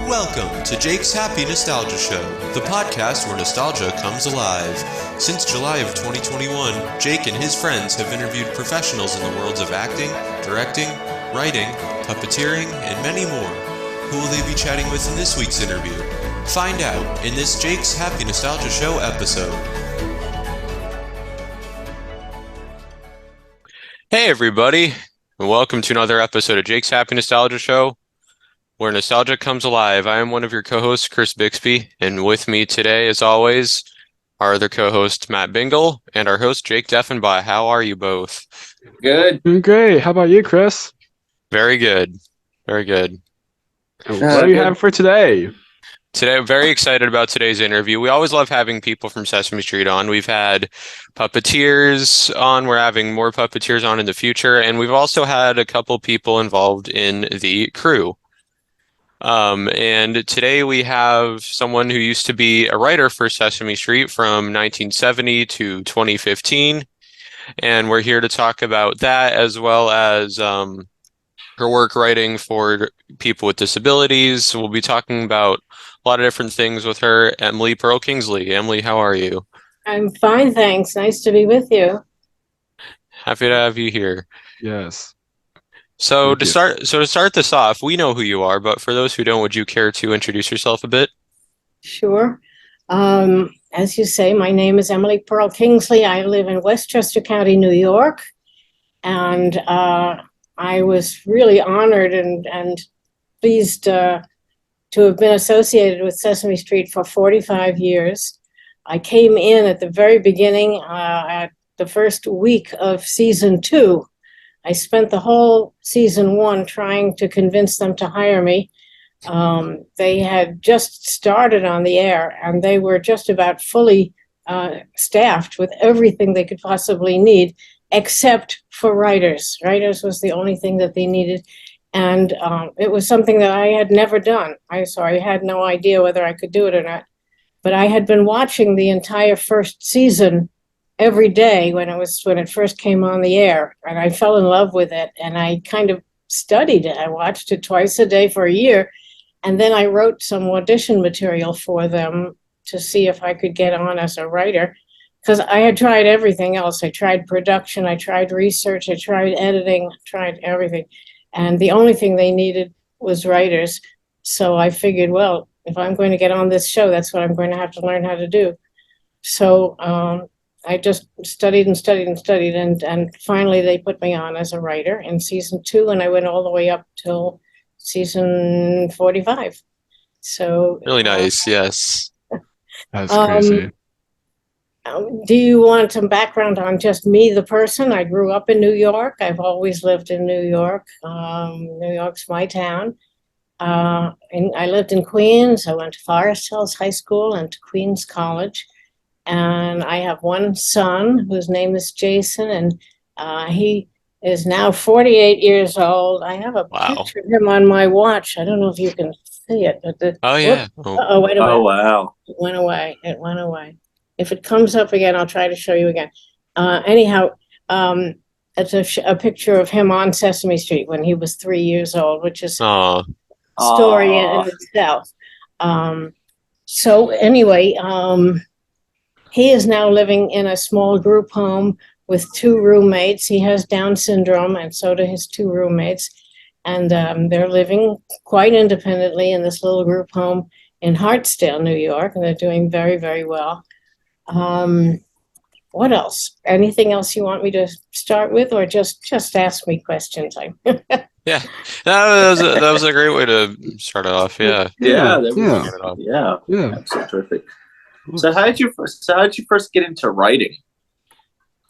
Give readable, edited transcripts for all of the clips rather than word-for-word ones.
Welcome to Jake's Happy Nostalgia Show, the podcast where nostalgia comes alive. Since July of 2021, Jake and his friends have interviewed professionals in the worlds of acting, directing, writing, puppeteering, and many more. Who will they be chatting with in this week's interview? Find out in this Jake's Happy Nostalgia Show episode. Hey everybody, and welcome to another episode of Jake's Happy Nostalgia Show, where nostalgia comes alive. I am one of your co-hosts, Chris Bixby, and with me today, as always, our other co-host, Matt Bingel, and our host, Jake Deffinbaugh. How are you both? Good. Doing great. How about you, Chris? Very good. Very good. What do you have for today? Today, I'm very excited about today's interview. We always love having people from Sesame Street on. We've had puppeteers on. We're having more puppeteers on in the future. And we've also had a couple people involved in the crew. And today we have someone who used to be a writer for Sesame Street from 1970 to 2015. And we're here to talk about that, as well as her work writing for people with disabilities. We'll be talking about a lot of different things with her, Emily Perl Kingsley. Emily, how are you? I'm fine, thanks. Nice to be with you. Happy to have you here. Yes. So Thank you. to start this off, we know who you are, but for those who don't, would you care to introduce yourself a bit? Sure. As you say, my name is Emily Perl Kingsley. I live in Westchester County, New York. And I was really honored and pleased to have been associated with Sesame Street for 45 years. I came in at the very beginning, at the first week of season 2. I spent the whole season 1 trying to convince them to hire me. They had just started on the air, and they were just about fully staffed with everything they could possibly need, except for writers. Writers was the only thing that they needed. And it was something that I had never done. I had no idea whether I could do it or not. But I had been watching the entire first season every day when it first came on the air, and I fell in love with it. And I kind of studied it. I watched it twice a day for a year, and then I wrote some audition material for them to see if I could get on as a writer. Because I had tried everything else. I tried production, I tried research, I tried editing, tried everything. And the only thing they needed was writers. So I figured, well, if I'm going to get on this show, that's what I'm going to have to learn how to do. So I just studied and studied and studied. And finally, they put me on as a writer in season 2. And I went all the way up till season 45. So Really nice, yes. That's crazy. Do you want some background on just me, the person? I grew up in New York. I've always lived in New York. New York's my town. And I lived in Queens. I went to Forest Hills High School and to Queens College. And I have one son whose name is Jason, and he is now 48 years old. I have a picture of him on my watch. I don't know if you can see it. But yeah. Oh, wait a minute. Oh, wow. It went away. If it comes up again, I'll try to show you again. Anyhow, it's a picture of him on Sesame Street when he was 3 years old, which is a story in itself. So anyway, he is now living in a small group home with 2 roommates. He has Down syndrome, and so do his 2 roommates. And they're living quite independently in this little group home in Hartsdale, New York, and they're doing very, very well. What else? Anything else you want me to start with, or just ask me questions? Yeah, that was a great way to start it off. Yeah. That's terrific. So how did you first get into writing?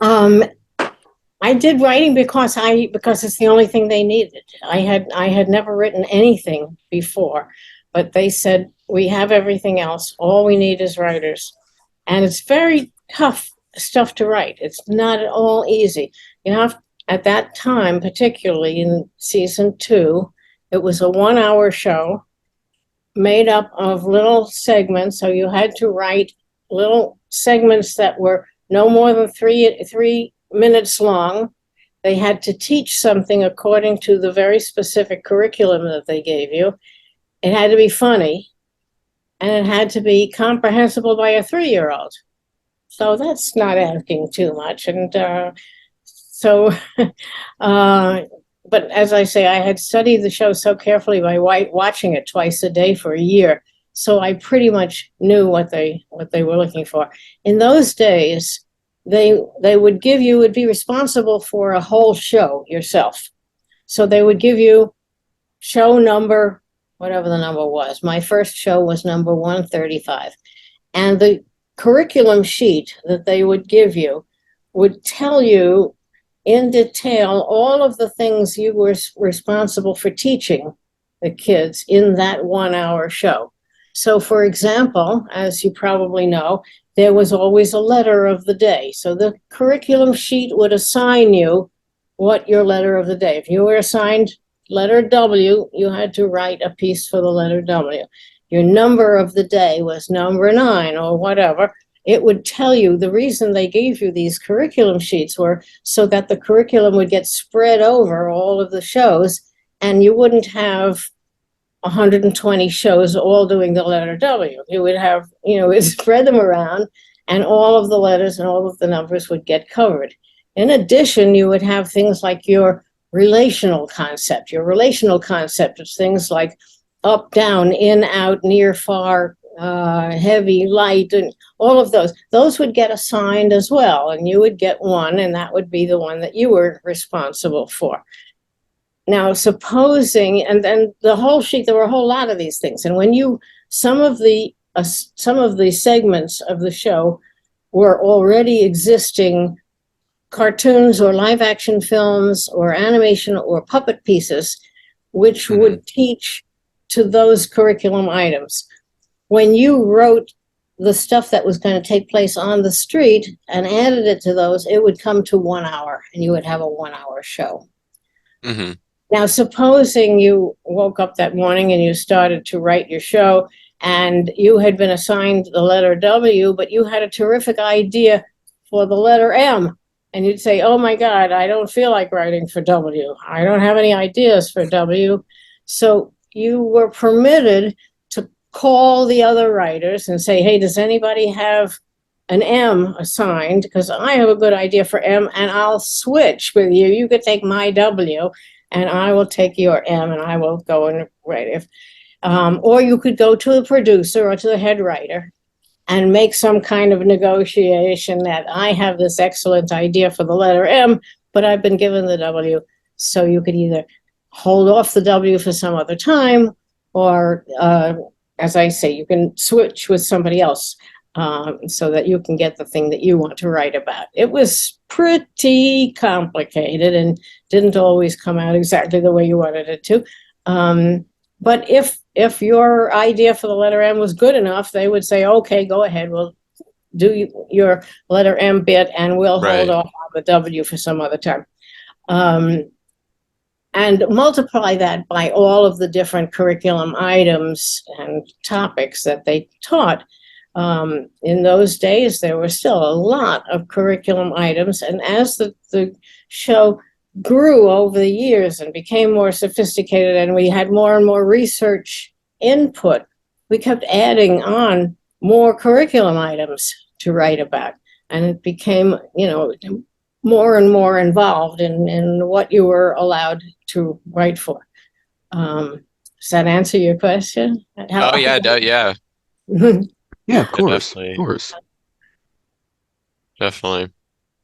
I did writing because it's the only thing they needed. I had never written anything before, but they said, we have everything else. All we need is writers. And it's very tough stuff to write. It's not at all easy. You have, at that time, particularly in season 2, it was a 1-hour show made up of little segments. So you had to write little segments that were no more than 3 minutes long. They had to teach something according to the very specific curriculum that they gave you. it had to be funny, and it had to be comprehensible by a 3-year-old. So that's not asking too much. And but as I say, I had studied the show so carefully by watching it twice a day for a year. So I pretty much knew what they were looking for. In those days, they would be responsible for a whole show yourself. So they would give you show number, whatever the number was. My first show was number 135. And the curriculum sheet that they would give you would tell you in detail all of the things you were responsible for teaching the kids in that 1-hour show. So, for example, as you probably know, there was always a letter of the day. So the curriculum sheet would assign you what your letter of the day. If you were assigned letter W, you had to write a piece for the letter W. Your number of the day was number 9 or whatever. It would tell you the reason they gave you these curriculum sheets were so that the curriculum would get spread over all of the shows, and you wouldn't have 120 shows all doing the letter W. You would have, it'd spread them around, and all of the letters and all of the numbers would get covered. In addition, you would have things like your relational concept of things like up, down, in, out, near, far, heavy, light, and all of those would get assigned as well, and you would get one, and that would be the one that you were responsible for. Now, supposing, and then the whole sheet, there were a whole lot of these things, and when some of the segments of the show were already existing cartoons or live action films or animation or puppet pieces, which would teach to those curriculum items. When you wrote the stuff that was going to take place on the street and added it to those, it would come to 1 hour, and you would have a 1-hour show. Mm-hmm. Now, supposing you woke up that morning and you started to write your show, and you had been assigned the letter W, but you had a terrific idea for the letter M. And you'd say, oh my God, I don't feel like writing for W. I don't have any ideas for W. So you were permitted to call the other writers and say, hey, does anybody have an M assigned? Because I have a good idea for M, and I'll switch with you. You could take my W, and I will take your M, and I will go and write it. Or you could go to the producer or to the head writer and make some kind of negotiation that I have this excellent idea for the letter M, but I've been given the W. So you could either hold off the W for some other time, or, as I say, you can switch with somebody else so that you can get the thing that you want to write about. It was pretty complicated and didn't always come out exactly the way you wanted it to. But if your idea for the letter M was good enough, they would say, okay, go ahead, we'll do your letter M bit, and we'll hold off on the W for some other time. And multiply that by all of the different curriculum items and topics that they taught. In those days, there were still a lot of curriculum items, and as the show grew over the years and became more sophisticated, and we had more and more research input, we kept adding on more curriculum items to write about, and it became, more and more involved in what you were allowed to write for. Does that answer your question? Yeah. Yeah, of course. Definitely. Of course. Definitely.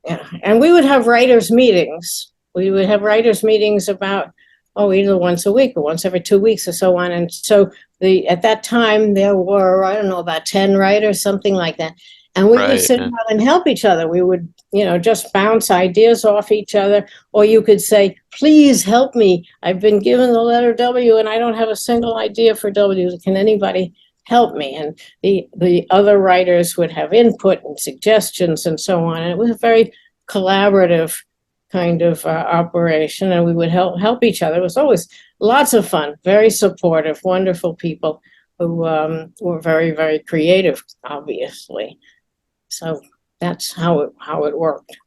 Yeah, and we would have writers' meetings. We would have writers' meetings about, either once a week or once every 2 weeks or so on. And so at that time, there were, I don't know, about 10 writers, something like that. And we would sit down and help each other. We would, just bounce ideas off each other. Or you could say, please help me. I've been given the letter W and I don't have a single idea for W. Can anybody help me? And the other writers would have input and suggestions and so on. And it was a very collaborative kind of operation, and we would help each other. It was always lots of fun, very supportive, wonderful people who were very, very creative, obviously. So that's how it worked.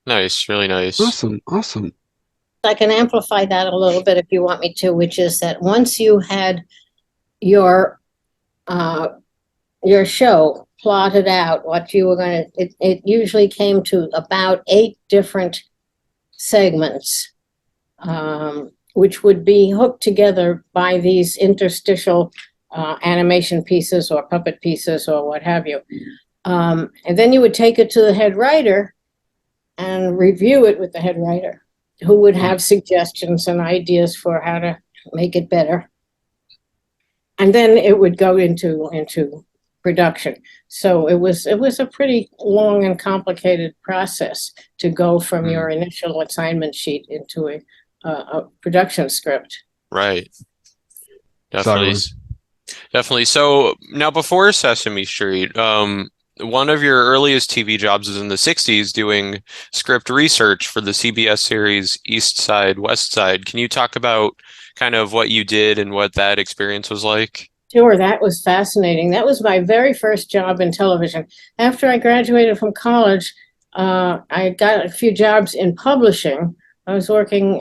Nice, really nice. Awesome. I can amplify that a little bit if you want me to, which is that once you had your show plotted out, what you were going to, it usually came to about 8 different segments, which would be hooked together by these interstitial animation pieces or puppet pieces or what have you. And then you would take it to the head writer and review it with the head writer, who would have suggestions and ideas for how to make it better. And then it would go into production. So it was a pretty long and complicated process to go from your initial assignment sheet into a production script. Right. Definitely. So now, before Sesame Street, one of your earliest TV jobs was in the 60s doing script research for the CBS series East Side, West Side. Can you talk about kind of what you did and what that experience was like? Sure, that was fascinating. That was my very first job in television. After I graduated from college, I got a few jobs in publishing. I was working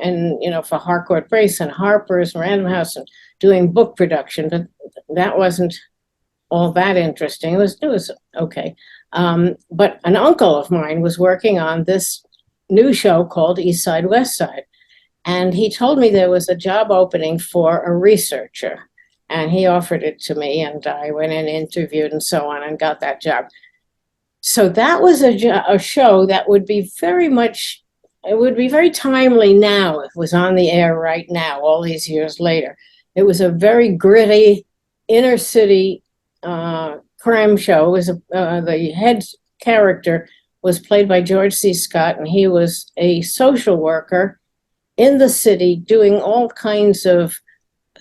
for Harcourt Brace and Harper's and Random House and doing book production, but that wasn't all that interesting. It was okay. But an uncle of mine was working on this new show called East Side, West Side. And he told me there was a job opening for a researcher. And he offered it to me, and I went in, interviewed, and so on, and got that job. So that was a show that would be very timely now. If it was on the air right now, all these years later. It was a very gritty inner city crime show. It was the head character was played by George C. Scott, and he was a social worker in the city doing all kinds of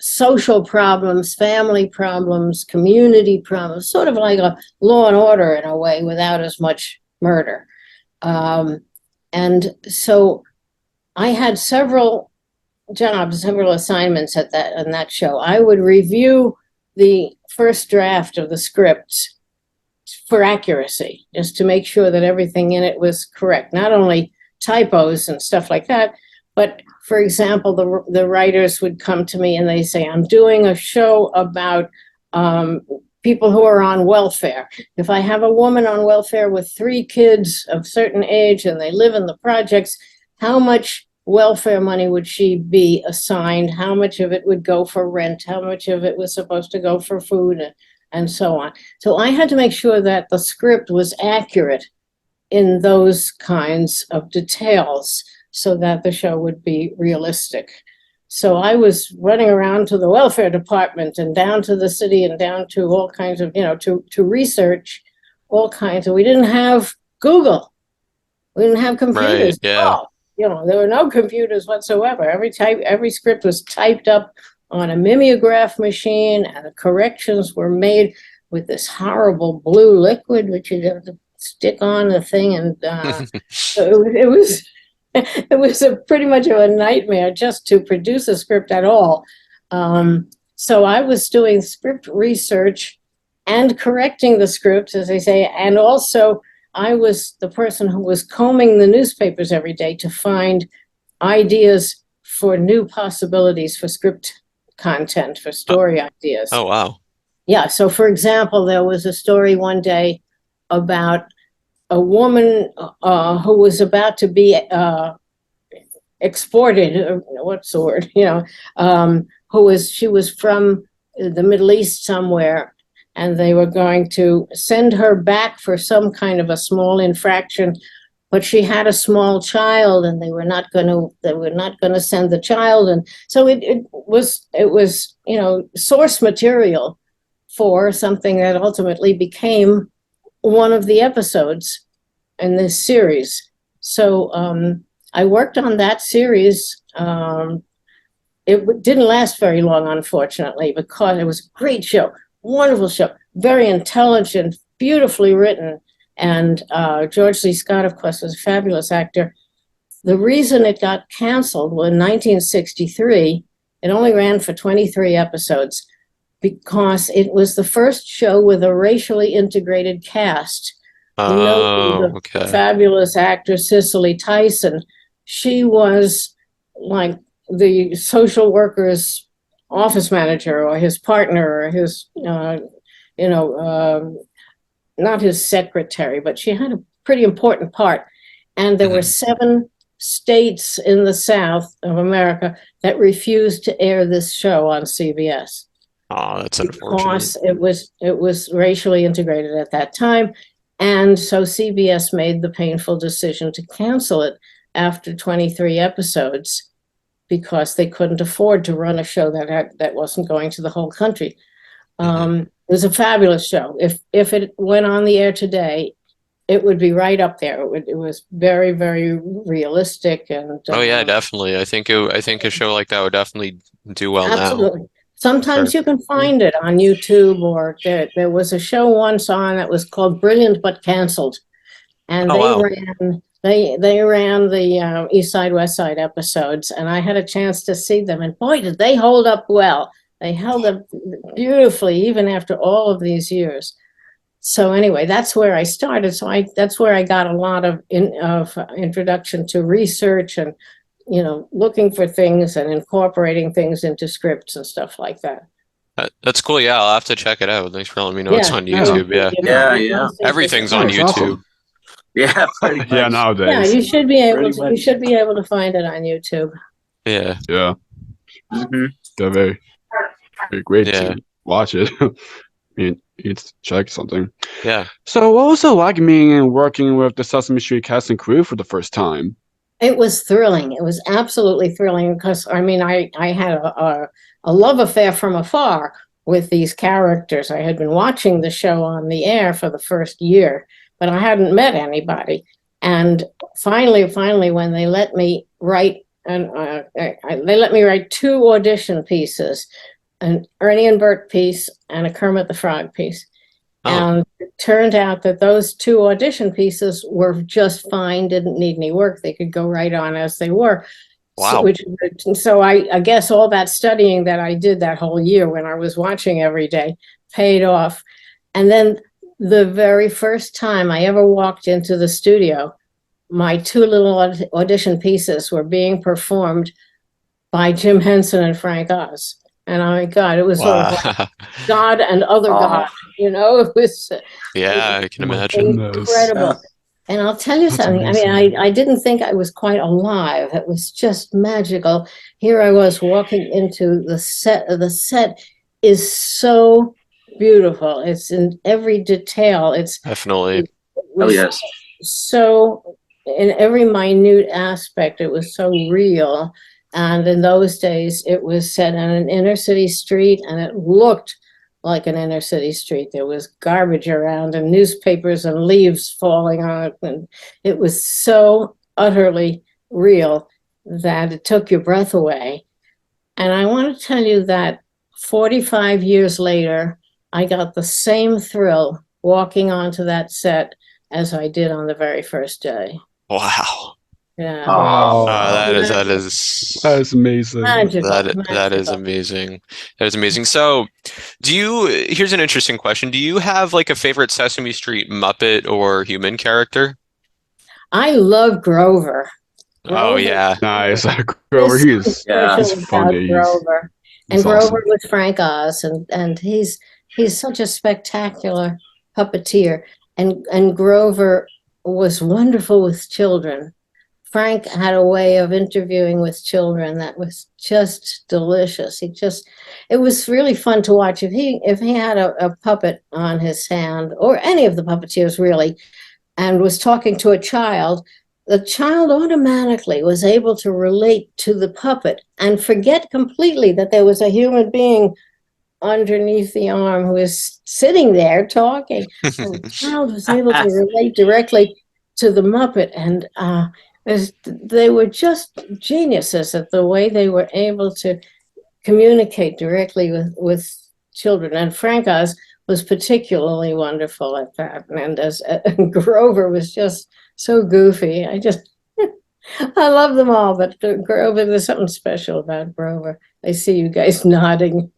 social problems, family problems, community problems, sort of like a Law and Order in a way, without as much murder. And so I had several assignments on that show. I would review the first draft of the scripts for accuracy, just to make sure that everything in it was correct. Not only typos and stuff like that, but for example, the writers would come to me and they say, I'm doing a show about people who are on welfare. If I have a woman on welfare with 3 kids of certain age and they live in the projects, how much welfare money would she be assigned? How much of it would go for rent? How much of it was supposed to go for food and so on? So I had to make sure that the script was accurate in those kinds of details so that the show would be realistic. So I was running around to the welfare department and down to the city and down to all kinds of, to research all kinds of, we didn't have Google. We didn't have computers. Right, yeah. There were no computers whatsoever. Every script was typed up on a mimeograph machine, and the corrections were made with this horrible blue liquid, which you'd have to stick on the thing. And so it was pretty much of a nightmare just to produce a script at all. So I was doing script research and correcting the scripts, as they say, and also I was the person who was combing the newspapers every day to find ideas for new possibilities for script content, for story ideas. Oh, wow. Yeah. So, for example, there was a story one day about a woman who was about to be exported. What's the word? She was from the Middle East somewhere, and they were going to send her back for some kind of a small infraction, but she had a small child, and they were not going to send the child, and so it was source material for something that ultimately became one of the episodes in this series. So I worked on that series. It didn't last very long, unfortunately, because it was a great show. Wonderful show, very intelligent, beautifully written, and George C. Scott, of course, was a fabulous actor. The reason it got canceled was in 1963. It only ran for 23 episodes because it was the first show with a racially integrated cast. Okay. Fabulous actor Cicely Tyson. She was like the social worker's office manager or his partner or his, not his secretary, but she had a pretty important part. And there were 7 states in the South of America that refused to air this show on CBS. Oh, that's unfortunate. Because it was racially integrated at that time. And so CBS made the painful decision to cancel it after 23 episodes because they couldn't afford to run a show that wasn't going to the whole country. It was a fabulous show. If it went on the air today, it would be right up there. It was very, very realistic and. Oh yeah, definitely. I think a show like that would definitely do well absolutely. now. Sometimes you can find it on YouTube, or there was a show once on that was called Brilliant but Cancelled, and they ran the East Side West Side episodes, and I had a chance to see them, and boy, did they hold up well. They held up beautifully even after all of these years. So anyway, that's where I started. So that's where I got a lot of introduction to research and, looking for things and incorporating things into scripts and stuff like that. That's cool. Yeah, I'll have to check it out. Thanks for letting me know it's on YouTube. Yeah. Everything's on YouTube. Awesome. Yeah, pretty much. Yeah, nowadays. Yeah, you should be able Pretty to. much. You should be able to find it on YouTube. Yeah. Yeah. Mm-hmm. They're very, very great Yeah. to watch it. I mean, it's check something. Yeah. So what was it like being and working with the Sesame Street cast and crew for the first time? It was thrilling. It was absolutely thrilling because I had a love affair from afar with these characters. I had been watching the show on the air for the first year, but I hadn't met anybody. And finally, when they let me write, they let me write 2 audition pieces, an Ernie and Bert piece and a Kermit the Frog piece. Oh. And it turned out that those 2 audition pieces were just fine, didn't need any work. They could go right on as they were. Wow. So I guess all that studying that I did that whole year when I was watching every day paid off. And then the very first time I ever walked into the studio, my 2 little audition pieces were being performed by Jim Henson and Frank Oz. And oh my God, it was sort of like God and other God, it was. Yeah, I can imagine. Incredible. And I'll tell you something. amazing. I mean, I didn't think I was quite alive. It was just magical. Here I was walking into the set. The set is so beautiful. It's in every detail. It's Definitely. Oh, yes. so in every minute aspect, it was so real. And in those days, it was set on an inner city street, and it looked like an inner city street. There was garbage around and newspapers and leaves falling on it. And it was so utterly real that it took your breath away. And I want to tell you that 45 years later, I got the same thrill walking onto that set as I did on the very first day. Wow. Yeah. Oh, That is That is amazing. Magical. that is magical. amazing. That is amazing. So, here's an interesting question. Do you have like a favorite Sesame Street Muppet or human character? I love Grover. Oh yeah. Nice. Grover, he's Yeah. he's funny. Grover. And He's Grover awesome. was Frank Oz, and he's such a spectacular puppeteer. And Grover was wonderful with children. Frank had a way of interviewing with children that was just delicious. It was really fun to watch. If he had a puppet on his hand, or any of the puppeteers really, and was talking to a child, the child automatically was able to relate to the puppet and forget completely that there was a human being underneath the arm who was sitting there talking. And the child was able to relate directly to the Muppet, and they were just geniuses at the way they were able to communicate directly with children. And Frank Oz was particularly wonderful at that. And Grover was just so goofy. I love them all, but Grover, there's something special about Grover. I see you guys nodding.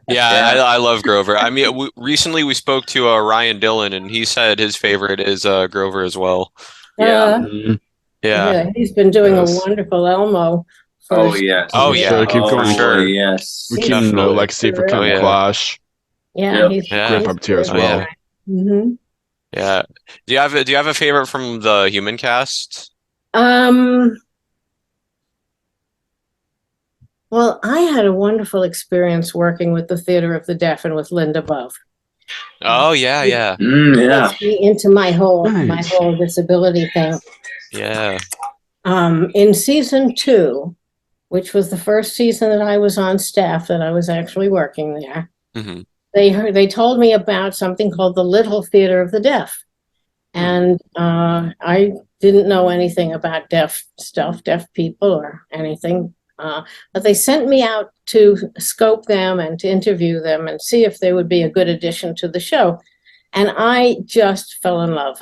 Yeah, I love Grover. I mean, recently we spoke to Ryan Dillon, and he said his favorite is Grover as well. Yeah. Mhm. Yeah. He's been doing Yes. a wonderful Elmo Oh first. yes. Oh, For yeah. sure, keep Oh going. sure. yes. We keep in the Definitely. legacy for Ken Oh, yeah. Clash. Yeah, Yep. he's Yeah. Great puppeteer as Oh, well. yeah. Mm-hmm. Yeah. Do you have a favorite from the human cast? Well, I had a wonderful experience working with the Theater of the Deaf and with Linda Bove. Oh, yeah, yeah. Yeah. Gets me into my Nice. whole disability thing. Yeah. In season 2, which was the first season that I was on staff, that I was actually working there, Hmm. they told me about something called the Little Theater of the Deaf. And I didn't know anything about deaf stuff, deaf people or anything. But they sent me out to scope them and to interview them and see if they would be a good addition to the show. And I just fell in love.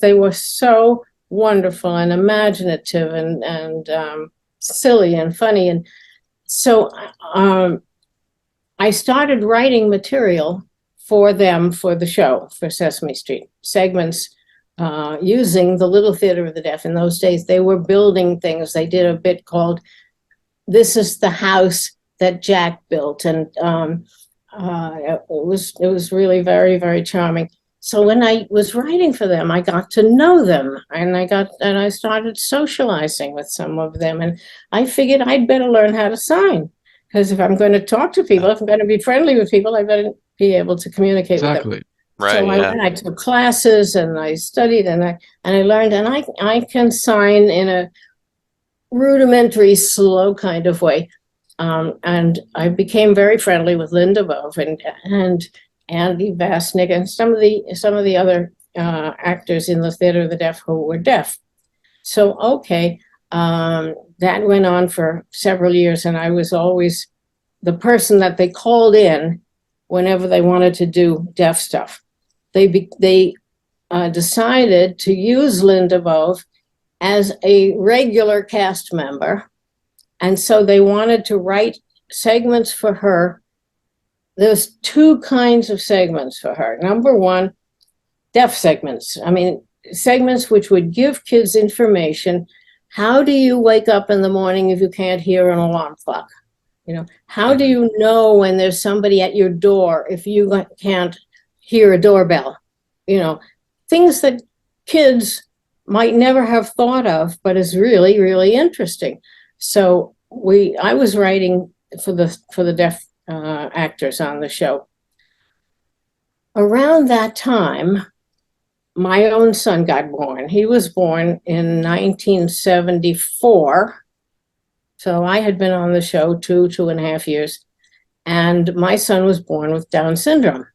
They were so wonderful and imaginative and silly and funny. And so I started writing material for them for the show, for Sesame Street, segments using the Little Theater of the Deaf. In those days, they were building things. They did a bit called "This is the House That Jack Built," and it was really very, very charming. So when I was writing for them, I got to know them, and I started socializing with some of them, and I figured I'd better learn how to sign, because if I'm going to talk to people, if I'm going to be friendly with people, I better be able to communicate with them. Exactly. Right. So Yeah. I took classes and I studied and I learned, and I can sign in a rudimentary, slow kind of way. And I became very friendly with Linda Bove and Andy Vasnick and some of the other actors in the Theater of the Deaf who were deaf. So that went on for several years, and I was always the person that they called in whenever they wanted to do deaf stuff. They decided to use Linda Bove as a regular cast member, and so they wanted to write segments for her. There's 2 kinds of segments for her. Number 1, deaf segments. I mean, segments which would give kids information. How do you wake up in the morning if you can't hear an alarm clock? How do you know when there's somebody at your door if you can't hear a doorbell? Things that kids might never have thought of, but is really, really interesting. So I was writing for the deaf actors on the show. Around that time, my own son got born. He was born in 1974. So I had been on the show 2.5 years, and my son was born with Down syndrome.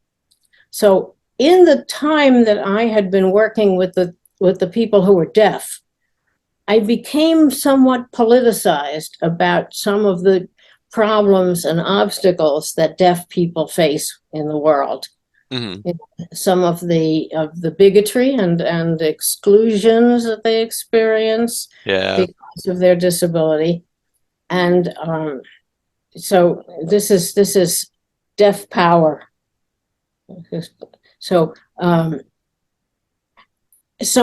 So in the time that I had been working with the people who were deaf, I became somewhat politicized about some of the problems and obstacles that deaf people face in the world. Mm-hmm. Some of the bigotry and exclusions that they experience because of their disability. And so this is deaf power. So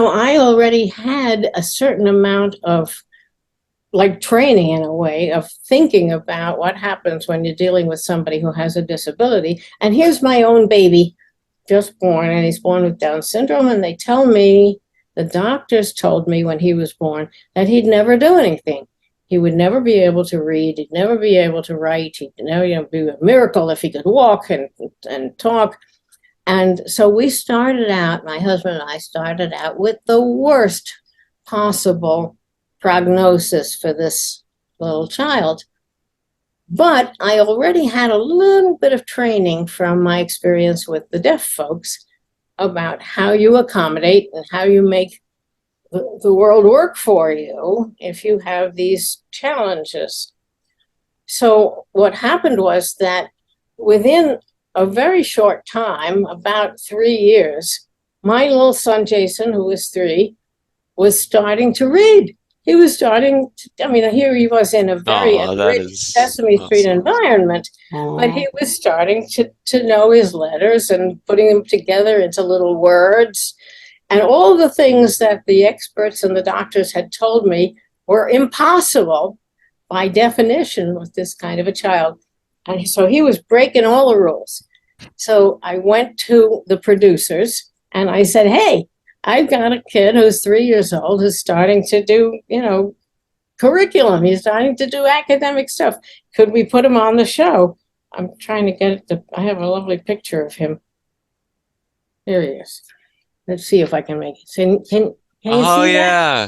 I already had a certain amount of training, in a way, of thinking about what happens when you're dealing with somebody who has a disability. And here's my own baby, just born, and he's born with Down syndrome. And they tell me, the doctors told me when he was born, that he'd never do anything. He would never be able to read. He'd never be able to write. He'd never be a miracle if he could walk and talk. And so we started out, my husband and I started out with the worst possible prognosis for this little child. But I already had a little bit of training from my experience with the deaf folks about how you accommodate and how you make the world work for you if you have these challenges. So what happened was that within a very short time, about 3 years, my little son, Jason, who was 3, was starting to read. He was starting to, here he was in a very enriched Sesame Street environment, but he was starting to know his letters and putting them together into little words. And all the things that the experts and the doctors had told me were impossible by definition, was this kind of a child. And so he was breaking all the rules. So I went to the producers and I said, hey, I've got a kid who's 3 years old who's starting to do, curriculum. He's starting to do academic stuff. Could we put him on the show? I'm trying to get I have a lovely picture of him. There he is. Let's see if I can make it. Can you Oh, see that? yeah.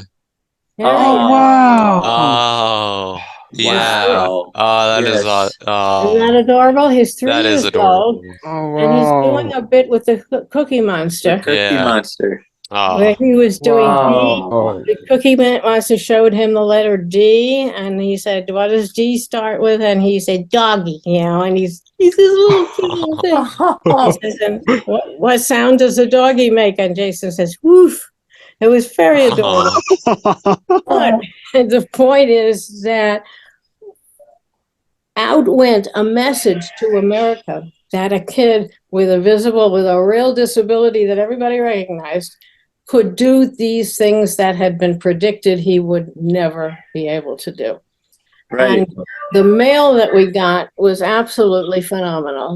Yeah. Oh wow! Oh, yeah. Wow. Oh, that is Yes. Isn't that adorable? He's 3 that years is adorable. old, Oh and he's wow! doing a bit with the Cookie Monster, Cookie Yeah. Monster. where Oh, he was doing D. Wow! The Cookie Monster showed him the letter D, and he said, "What does D start with?" And he said, "Doggy," and he's this little cute little thing. He says, "And what sound does a doggy make?" And Jason says, "Woof." It was very adorable. But the point is that out went a message to America that a kid with a real disability that everybody recognized could do these things that had been predicted he would never be able to do. Right. And the mail that we got was absolutely phenomenal.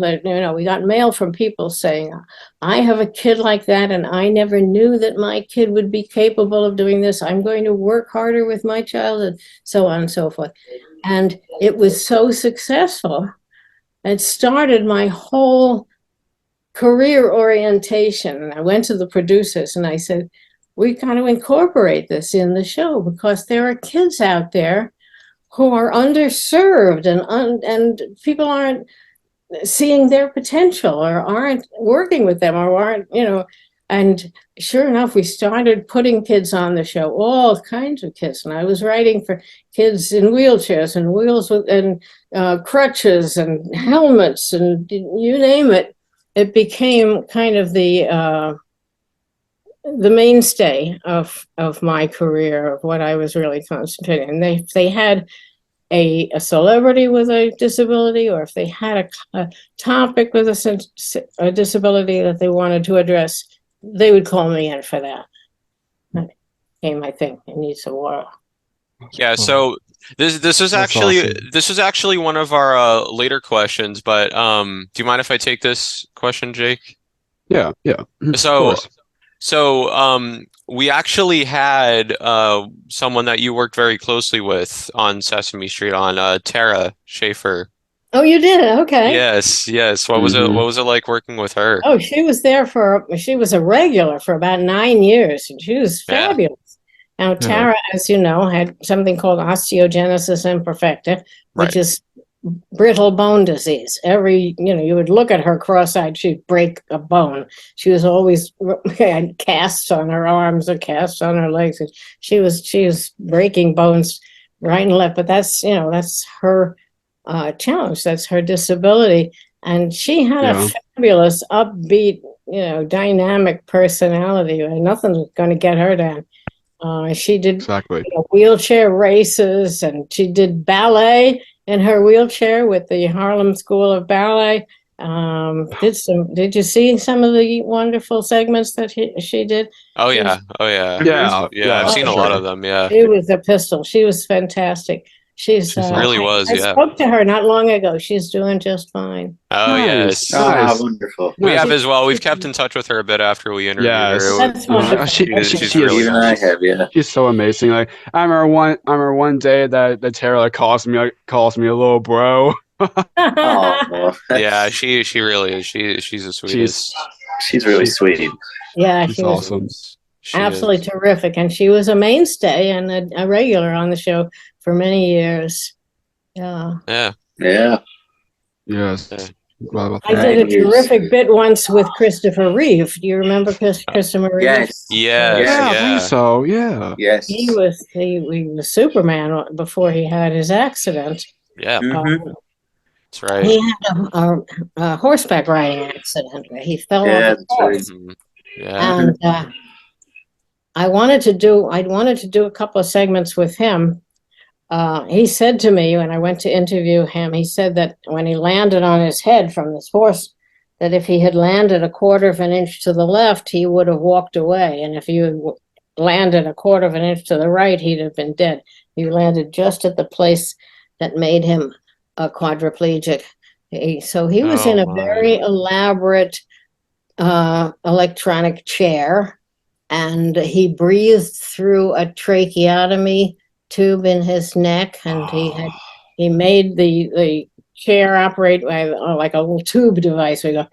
We got mail from people saying, I have a kid like that, and I never knew that my kid would be capable of doing this. I'm going to work harder with my child, and so on and so forth. And it was so successful. It started my whole career orientation. I went to the producers and I said, we got to incorporate this in the show because there are kids out there who are underserved and people aren't seeing their potential or aren't working with them or aren't, and sure enough, we started putting kids on the show, all kinds of kids. And I was writing for kids in wheelchairs and wheels and crutches and helmets and you name it. It became kind of the mainstay of my career, of what I was really concentrating. And if they had a celebrity with a disability, or if they had a topic with a disability that they wanted to address, they would call me in for that. That became my thing. It needs a while. yeah. So this is That's actually awesome. this is actually one of our later questions, but do you mind if I take this question, Jake? Yeah, yeah. Of So course. we actually had someone that you worked very closely with on Sesame Street, on Tara Schaefer. Oh, you did? Okay. Yes, yes. What was it? Mhm. What was it like working with her? Oh, she was a regular for about 9 years, and she was Yeah. fabulous. Now, Tara, as you know, had something called osteogenesis imperfecta, which Right. is brittle bone disease. You would look at her cross-eyed, she'd break a bone. She was always had casts on her arms or casts on her legs. And she was breaking bones right and left. But that's her challenge. That's her disability. And she had Yeah. a fabulous, upbeat, dynamic personality. And nothing was going to get her down. She did Exactly. wheelchair races, and she did ballet in her wheelchair with the Harlem School of Ballet. Did you see some of the wonderful segments that she did? Oh She yeah. was- Oh yeah. Yeah, Yeah, I've seen a sure. lot of them. Yeah. She was a pistol. She was fantastic. She's She's Really I- was, I yeah. spoke to her not long ago. She's doing just fine. Oh Nice. yes. Oh, how Nice. wonderful. We Nice. have as well. We've kept in touch with her a bit after we interviewed Yes. her. That's wonderful. She's She is- really Even I nice. have, yeah. She's so amazing. Like I remember one day that Tara calls me a little bro. Oh, Yeah, she really is. She's the sweetest. she's really sweet. Yeah, She's she was awesome. She absolutely is. terrific. And she was a mainstay and a regular on the show for many years. Yeah. Yeah. Yeah. Yes. Yeah. Glad about I that. did a 9 years. terrific bit once with Christopher Reeve. Do you remember Christopher Reeve? Yes. Yes. Yeah, I Yeah. think so. Yeah. Yes. He was Superman before he had his accident. Yeah. Mhm. That's right. He had a horseback riding accident where he fell Yeah, off a that's right. horse. Mhm. Yeah. And I wanted to do a couple of segments with him. He said to me when I went to interview him, he said that when he landed on his head from this horse, that if he had landed a quarter of an inch to the left, he would have walked away. And if he had landed a quarter of an inch to the right, he'd have been dead. He landed just at the place that made him a quadriplegic. So he was in Oh a my. very elaborate electronic chair, and he breathed through a tracheotomy tube in his neck, and he made the chair operate like a little tube device. We go,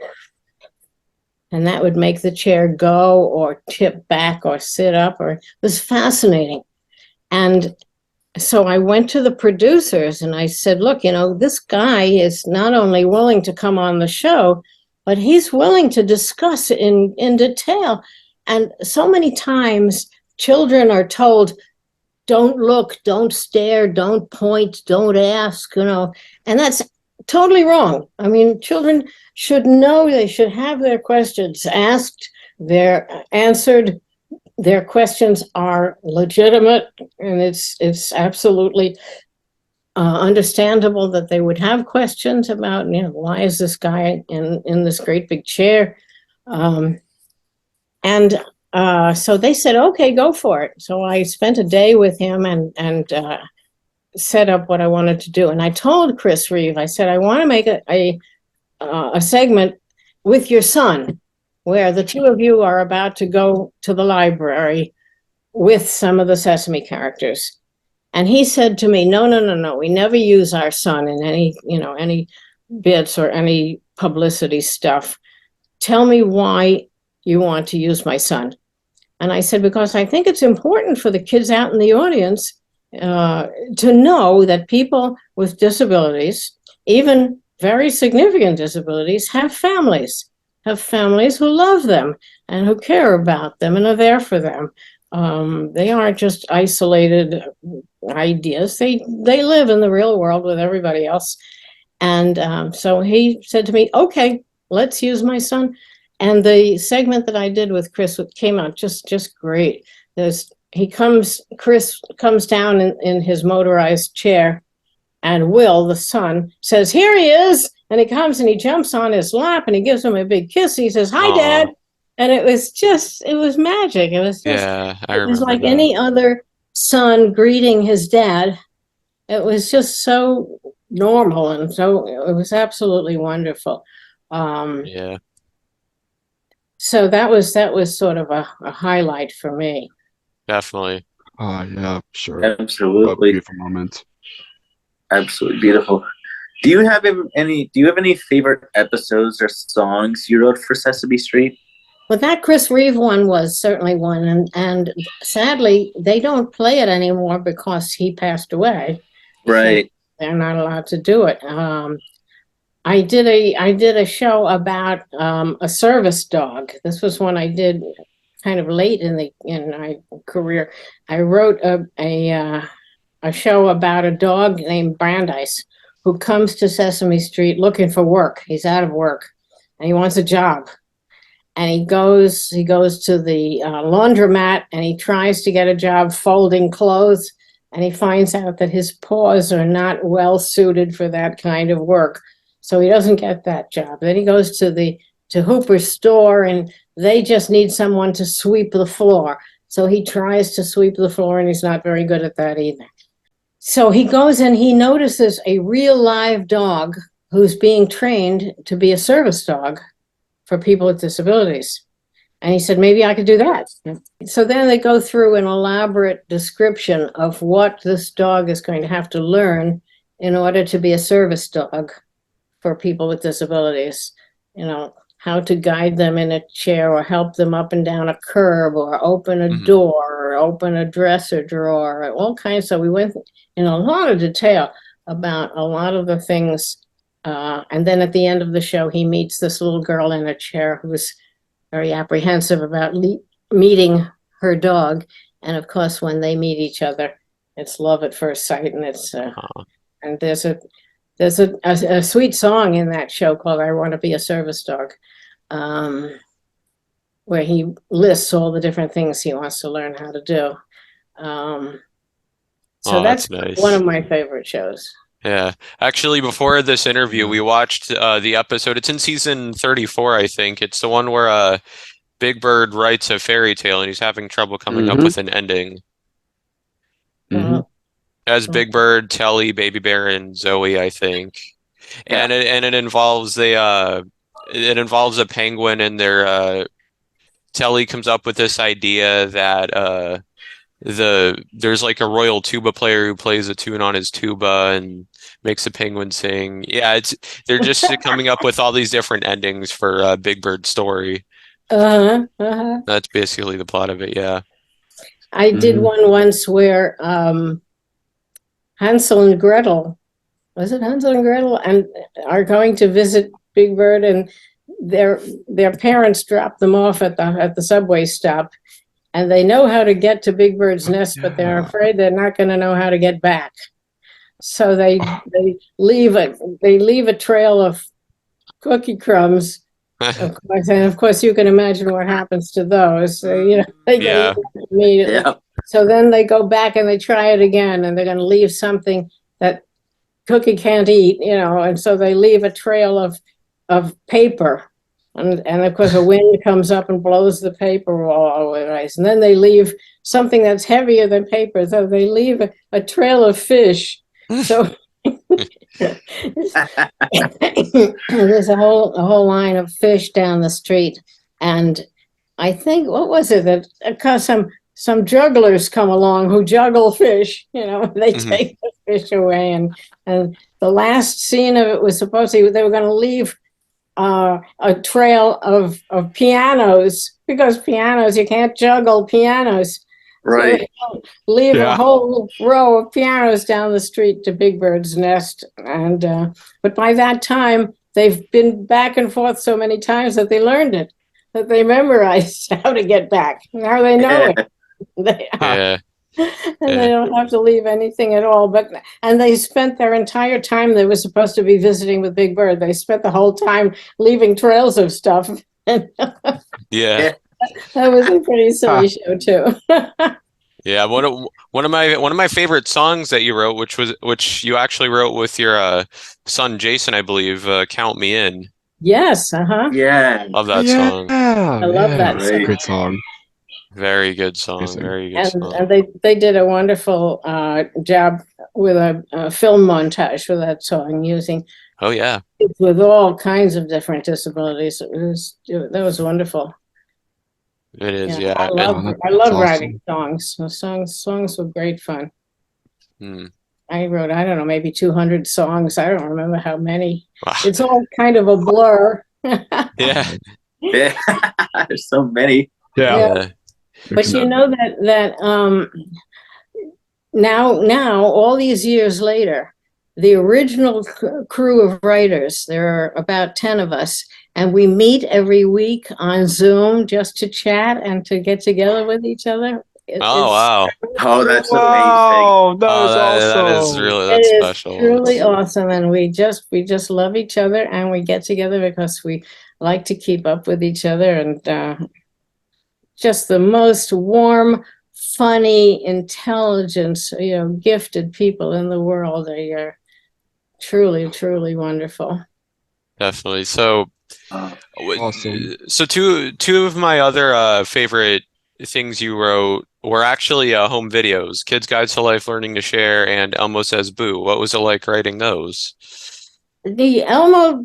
and that would make the chair go or tip back or sit up. Or it was fascinating. And so I went to the producers and I said, look, this guy is not only willing to come on the show, but he's willing to discuss in detail. And so many times children are told, don't look, don't stare, don't point, don't ask, and that's totally wrong. I mean, children should know, they should have their questions asked, they're answered. Their questions are legitimate, and it's absolutely understandable that they would have questions about, why is this guy in this great big chair? So they said, okay, go for it. So I spent a day with him and set up what I wanted to do. And I told Chris Reeve, I said, I want to make a segment with your son, where the two of you are about to go to the library with some of the Sesame characters. And he said to me, no, we never use our son in any bits or any publicity stuff. Tell me why you want to use my son. And I said, because I think it's important for the kids out in the audience to know that people with disabilities, even very significant disabilities, have families who love them and who care about them and are there for them. They aren't just isolated ideas. They live in the real world with everybody else. And so he said to me, okay, let's use my son. And the segment that I did with Chris came out just great. Chris comes down in his motorized chair, and Will, the son, says, here he is. And he comes and he jumps on his lap and he gives him a big kiss. He says, hi, Dad. And it was magic. It was like that. any other son greeting his dad. It was just so normal. And so it was absolutely wonderful. Yeah. So that was sort of a highlight for me. Definitely. Yeah, sure. Absolutely. Beautiful moment. Absolutely beautiful. Do you have any favorite episodes or songs you wrote for Sesame Street? Well, that Chris Reeve one was certainly one, and sadly they don't play it anymore because he passed away. Right. They're not allowed to do it. I did a show about a service dog. This was one I did kind of late in my career. I wrote a show about a dog named Brandeis who comes to Sesame Street looking for work. He's out of work and he wants a job. And he goes to the laundromat and he tries to get a job folding clothes, and he finds out that his paws are not well suited for that kind of work. So he doesn't get that job. Then he goes to Hooper's store, and they just need someone to sweep the floor. So he tries to sweep the floor, and he's not very good at that either. So he goes and he notices a real live dog who's being trained to be a service dog for people with disabilities. And he said, maybe I could do that. So then they go through an elaborate description of what this dog is going to have to learn in order to be a service dog for people with disabilities. How to guide them in a chair or help them up and down a curb or open a door or open a dresser drawer, all kinds. So we went in a lot of detail about a lot of the things. And then at the end of the show, he meets this little girl in a chair who's very apprehensive about meeting her dog. And of course, when they meet each other, it's love at first sight. And and there's a sweet song in that show called I Want to Be a Service Dog, where he lists all the different things he wants to learn how to do. So that's nice. One of my favorite shows. Yeah. Actually, before this interview, we watched the episode. It's in season 34, I think. It's the one where Big Bird writes a fairy tale and he's having trouble coming up with an ending. As Big Bird, Telly, Baby Bear, and Zoe, I think. And it involves a penguin, and Telly comes up with this idea that there's like a royal tuba player who plays a tune on his tuba and makes a penguin sing. Yeah, they're just coming up with all these different endings for Big Bird's story. That's basically the plot of it. Yeah. I did one once where Hansel and Gretel, was it Hansel and Gretel, and are going to visit Big Bird, and their parents drop them off at the subway stop, and they know how to get to Big Bird's nest, but they're afraid they're not going to know how to get back. So they leave a trail of cookie crumbs. Of course, you can imagine what happens to those. They get immediately. Yeah. So then they go back and they try it again, and they're going to leave something that Cookie can't eat, and so they leave a trail of paper, and of course a wind comes up and blows the paper all over the place. And then they leave something that's heavier than paper, so they leave a trail of fish. So there's a whole line of fish down the street, and I think, what was it, that because some jugglers come along who juggle fish, they take the fish away, and the last scene of it was supposedly they were going to leave a trail of pianos, because pianos, you can't juggle pianos. Right. So leave a whole row of pianos down the street to Big Bird's nest. And but by that time, they've been back and forth so many times that they learned it, that they memorized how to get back. Now they know it. They don't have to leave anything at all. And they spent their entire time they were supposed to be visiting with Big Bird. They spent the whole time leaving trails of stuff. That was a pretty silly show too. Yeah, one of my favorite songs that you wrote, which you actually wrote with your son Jason, I believe, "Count Me In." Yes, Yeah, love that song. I love that song. Good song. Very good song. Very good song. And they did a wonderful job with a film montage for that song, using with all kinds of different disabilities. That was wonderful. It is, I love writing songs. The songs were great fun. I wrote, I don't know, maybe 200 songs. I don't remember how many. Wow. It's all kind of a blur. Yeah. There's so many. Yeah. But you know that now all these years later, the original crew of writers, there are about 10 of us, and we meet every week on Zoom just to chat and to get together with each other. Wow. Oh, that's amazing. Oh, that is awesome. That is really special. It's truly awesome, and we just love each other, and we get together because we like to keep up with each other, and just the most warm, funny, intelligent, gifted people in the world. They are truly, truly wonderful. Definitely. So, awesome. So two of my other favorite things you wrote were actually home videos: Kids Guides to Life, Learning to Share, and Elmo Says Boo. What was it like writing those? The Elmo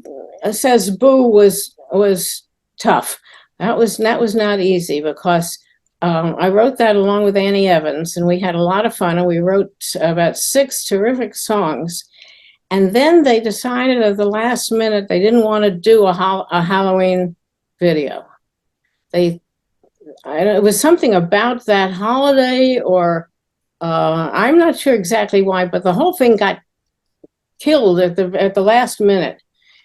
Says Boo was tough. That was not easy, because I wrote that along with Annie Evans, and we had a lot of fun, and we wrote about 6 terrific songs. And then they decided at the last minute they didn't want to do a Halloween video. It was something about that holiday, or I'm not sure exactly why, but the whole thing got killed at the last minute.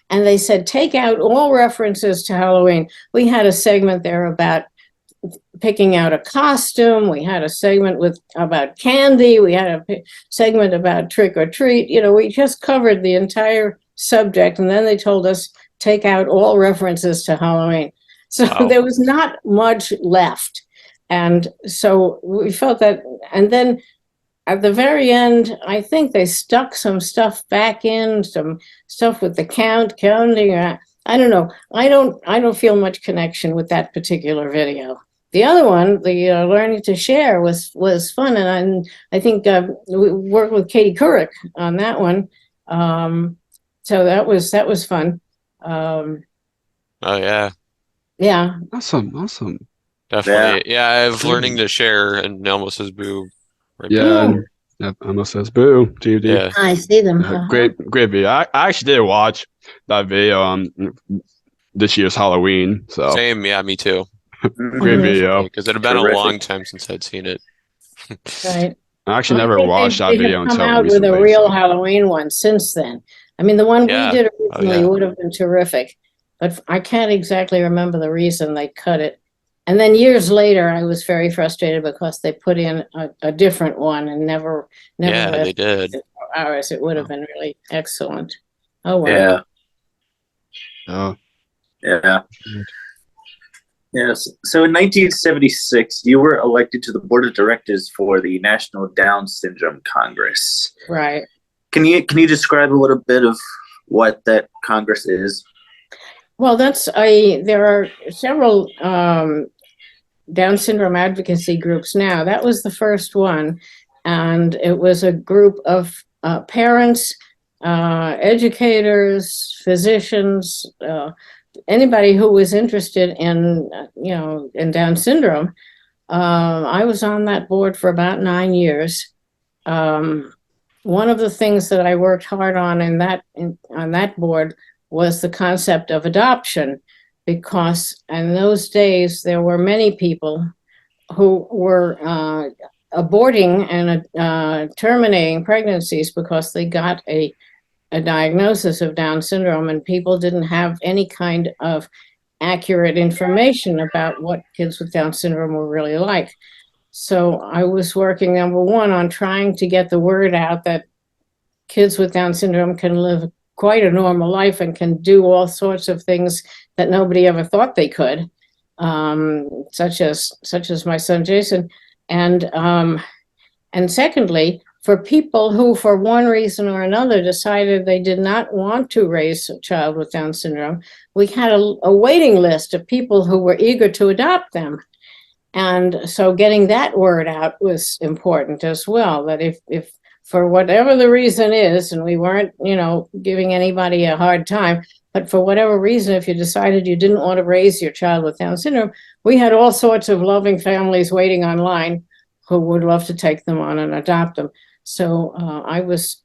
And they said, take out all references to Halloween. We had a segment there about picking out a costume. We had a segment about candy. We had a segment about trick or treat. We just covered the entire subject. And then they told us, take out all references to Halloween. So there was not much left. And so we felt that, and then at the very end, I think they stuck some stuff back in, some stuff with the counting. I don't know. I don't feel much connection with that particular video. the other one, the learning to share, was fun, and I think we worked with Katie Couric on that one. So that was fun. Oh yeah, Yeah. Awesome. definitely. Yeah, I have Cool. learning to share and Elmo says boo. Right Yeah, there. and almost says boo. DVD. Yeah. I see them. Great video. I actually did watch that video on this year's Halloween. So Same. Yeah, me too. great Mhm. video. Because it had been a Terrific. long time since I'd seen it. Right. I actually Well, I never think watched that they video have come until out recently. with a real So. Halloween one since then. I mean, the one Yeah. we did Oh, originally yeah. would have been terrific, but I can't exactly remember the reason they cut it. And then years later, I was very frustrated because they put in a different one and never Yeah, they as did. ours. It would have been really excellent. Oh well. Yeah. Oh, Yeah. Yes. So in 1976, you were elected to the board of directors for the National Down Syndrome Congress. Right. Can you describe a little bit of what that Congress is? Well, there are several Down syndrome advocacy groups now. That was the first one, and it was a group of parents, educators, physicians, anybody who was interested in in Down syndrome. I was on that board for about 9 years. One of the things that I worked hard on on that board was the concept of adoption, because in those days there were many people who were aborting and terminating pregnancies because they got a diagnosis of Down syndrome, and people didn't have any kind of accurate information about what kids with Down syndrome were really like. So I was working, number one, on trying to get the word out that kids with Down syndrome can live quite a normal life and can do all sorts of things that nobody ever thought they could, such as my son Jason. And secondly, for people who, for one reason or another, decided they did not want to raise a child with Down syndrome, we had a waiting list of people who were eager to adopt them. And so getting that word out was important as well, that if for whatever the reason is, and we weren't, giving anybody a hard time, but for whatever reason, if you decided you didn't want to raise your child with Down syndrome, we had all sorts of loving families waiting online who would love to take them on and adopt them. So I was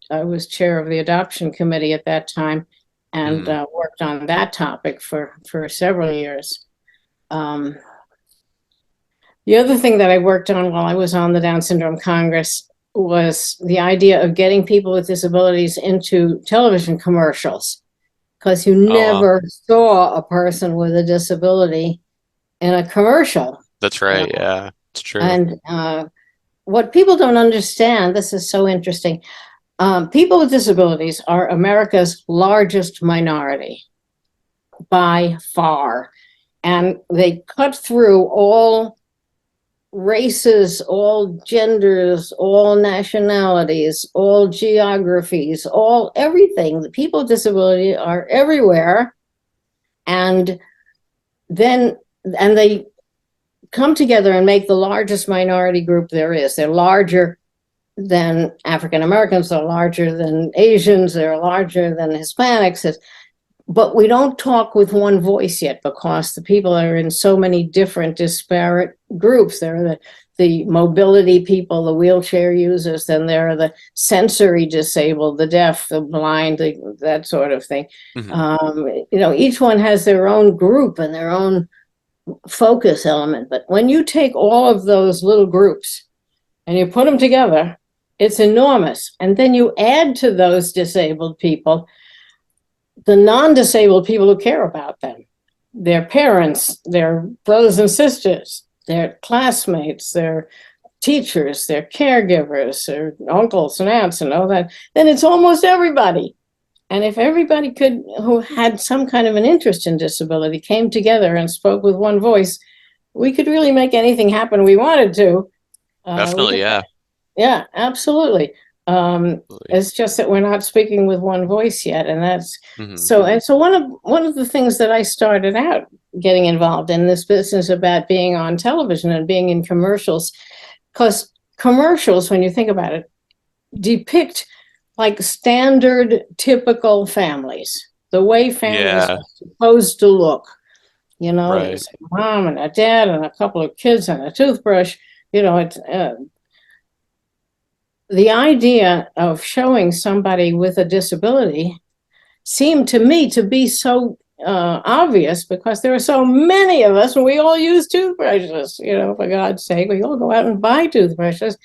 chair of the adoption committee at that time, and worked on that topic for several years. The other thing that I worked on while I was on the Down Syndrome Congress was the idea of getting people with disabilities into television commercials, because you never saw a person with a disability in a commercial. That's right. Yeah, it's true. And what people don't understand, this is so interesting, people with disabilities are America's largest minority by far. And they cut through all races, all genders, all nationalities, all geographies, everything. The people with disability are everywhere. And they come together and make the largest minority group there is. They're larger than African Americans, they're larger than Asians, they're larger than Hispanics. But we don't talk with one voice yet, because the people are in so many different disparate groups. There are the mobility people, the wheelchair users, then there are the sensory disabled, the deaf, the blind, that sort of thing. Mm-hmm. Each one has their own group and their own focus element. But when you take all of those little groups and you put them together, it's enormous. And then you add to those disabled people the non-disabled people who care about them, their parents, their brothers and sisters, their classmates, their teachers, their caregivers, their uncles and aunts and all that, then it's almost everybody. And if everybody who had some kind of an interest in disability came together and spoke with one voice, we could really make anything happen we wanted to. Definitely, yeah. Yeah, absolutely. It's just that we're not speaking with one voice yet, and that's so. And so one of the things that I started out getting involved in this business about being on television and being in commercials, because commercials, when you think about it, depict like standard, typical families, the way families Yeah. are supposed to look. You know, Right. there's a mom and a dad and a couple of kids and a toothbrush. You know, it's the idea of showing somebody with a disability seemed to me to be so obvious, because there are so many of us and we all use toothbrushes, you know, for God's sake, we all go out and buy toothbrushes.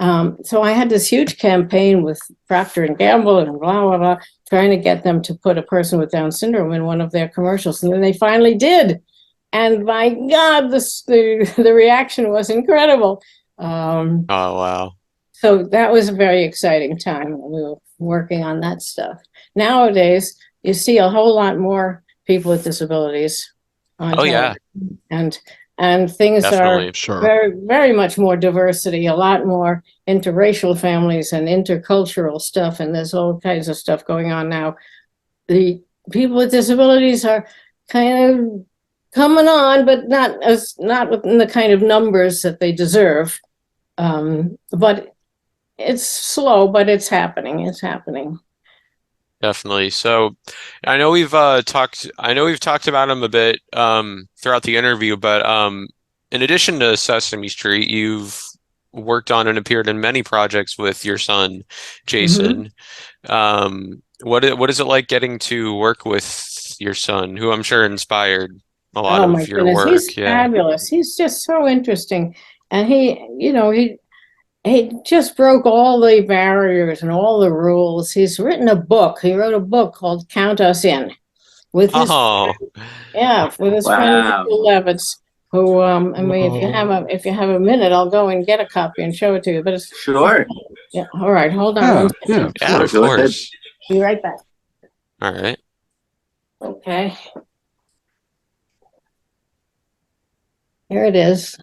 So I had this huge campaign with Procter and Gamble and blah, blah, blah, trying to get them to put a person with Down syndrome in one of their commercials. And then they finally did. And my God, the reaction was incredible. Oh, wow. So that was a very exciting time. We were working on that stuff. Nowadays, you see a whole lot more people with disabilities on Oh, yeah. television. And things Definitely. are Sure. very, very much more diversity, a lot more interracial families and intercultural stuff. And there's all kinds of stuff going on now. The people with disabilities are kind of coming on, but not within the kind of numbers that they deserve. But it's slow, but it's happening. It's happening. Definitely. So I know we've talked about him a bit throughout the interview, but in addition to Sesame Street, you've worked on and appeared in many projects with your son, Jason. What is it like getting to work with your son, who I'm sure inspired a lot Oh my of your goodness, work? he's Yeah. fabulous. He's just so interesting. And he just broke all the barriers and all the rules. He's written a book. He wrote a book called Count Us In with his Oh, with his friend Wow. Michael Levitz, who I mean, if you have a minute, I'll go and get a copy and show it to you. But it's Sure. yeah. All right, hold on Yeah, one second. yeah. yeah, of Go ahead. course. Be right back. All right. Okay. Here it is.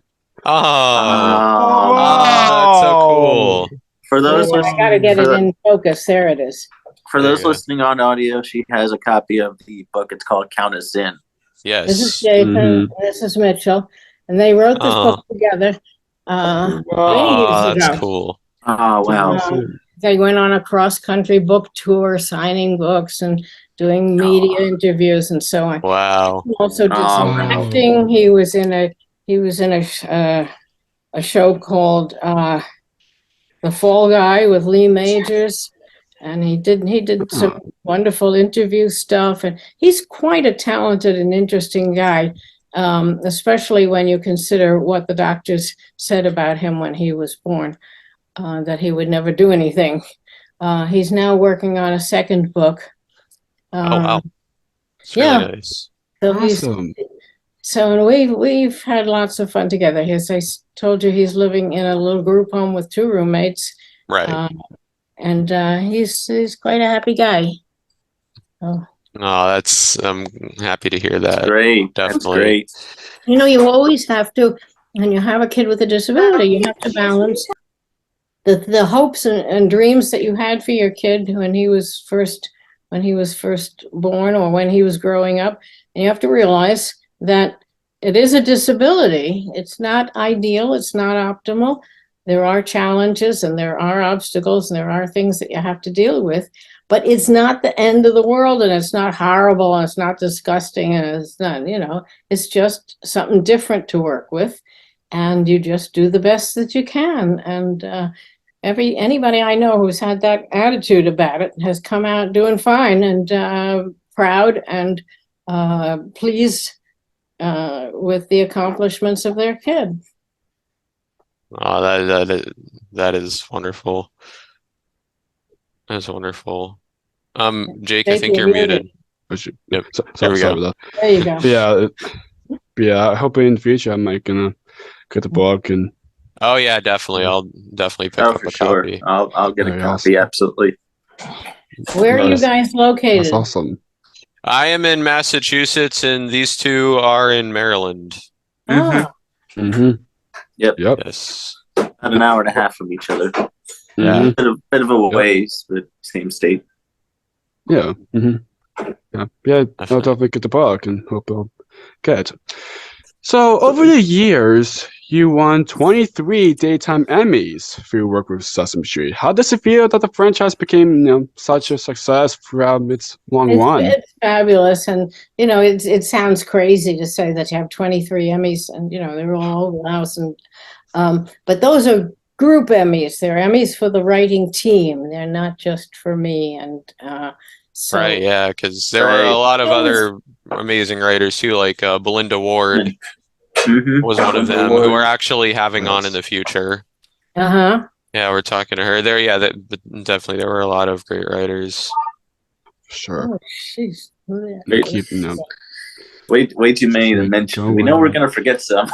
Oh, Oh. that's so cool. For those I listening, gotta get for it the- in focus. There it is. for There those you go. listening on audio, she has a copy of the book. It's called Count Us In. This is Yes. Jason. Mhm. This is Mitchell, and they wrote this book together many Oh, years that's ago. cool. Oh, wow. They went on a cross-country book tour, signing books and doing media interviews and so on. Wow. He also did some Oh, wow. acting. He was in a show called The Fall Guy with Lee Majors, and he did some wonderful interview stuff. And he's quite a talented and interesting guy, especially when you consider what the doctors said about him when he was born, that he would never do anything. He's now working on a second book. Oh, wow. It's yeah. really nice. So Awesome. So we've had lots of fun together. As I told you, he's living in a little group home with two roommates, Right. and he's quite a happy guy. Oh. No, I'm happy to hear that. Great. That's Definitely. great. You know, you always have to, when you have a kid with a disability, you have to balance the hopes and dreams that you had for your kid when he was first born or when he was growing up, and you have to realize that it is a disability. It's not ideal. It's not optimal. There are challenges and there are obstacles and there are things that you have to deal with, but it's not the end of the world, and it's not horrible, and it's not disgusting, and it's not, it's just something different to work with, and you just do the best that you can. And anybody I know who's had that attitude about it has come out doing fine and proud and pleased with the accomplishments of their kid. Oh, that is wonderful. That's wonderful. Jake, I think you're muted. Yep. There we Sorry go. about There you go. that. Yeah. I hope in the future I might gonna get the book and. Oh yeah, definitely. I'll definitely pick Oh, up for a sure. copy. I'll get a Very copy. awesome. Absolutely. Where are you Nice. guys That's located? awesome. I am in Massachusetts, and these two are in Maryland. Oh, Mm-hmm. Yep. Yep. Yes. About an hour and a half from each other. Yeah. Bit of a ways, but same state. Yeah. Mm-hmm. Yeah. I'll definitely get the book and hope Good. So over the years, you won 23 daytime Emmys for your work with Sesame Street. How does it feel that the franchise became, such a success throughout its long run? It's fabulous, and it sounds crazy to say that you have 23 Emmys, and they're all over the house, and but those are group Emmys. They're Emmys for the writing team. They're not just for me, and so Right, yeah, because there were a lot of other amazing writers too, like Belinda Ward was one of them, who we're actually having on in the future. Uh-huh. Yeah, we're talking to her there. Yeah, definitely there were a lot of great writers. Sure. Oh, jeez. Keeping them. Way too many to mention. We know we're gonna forget some.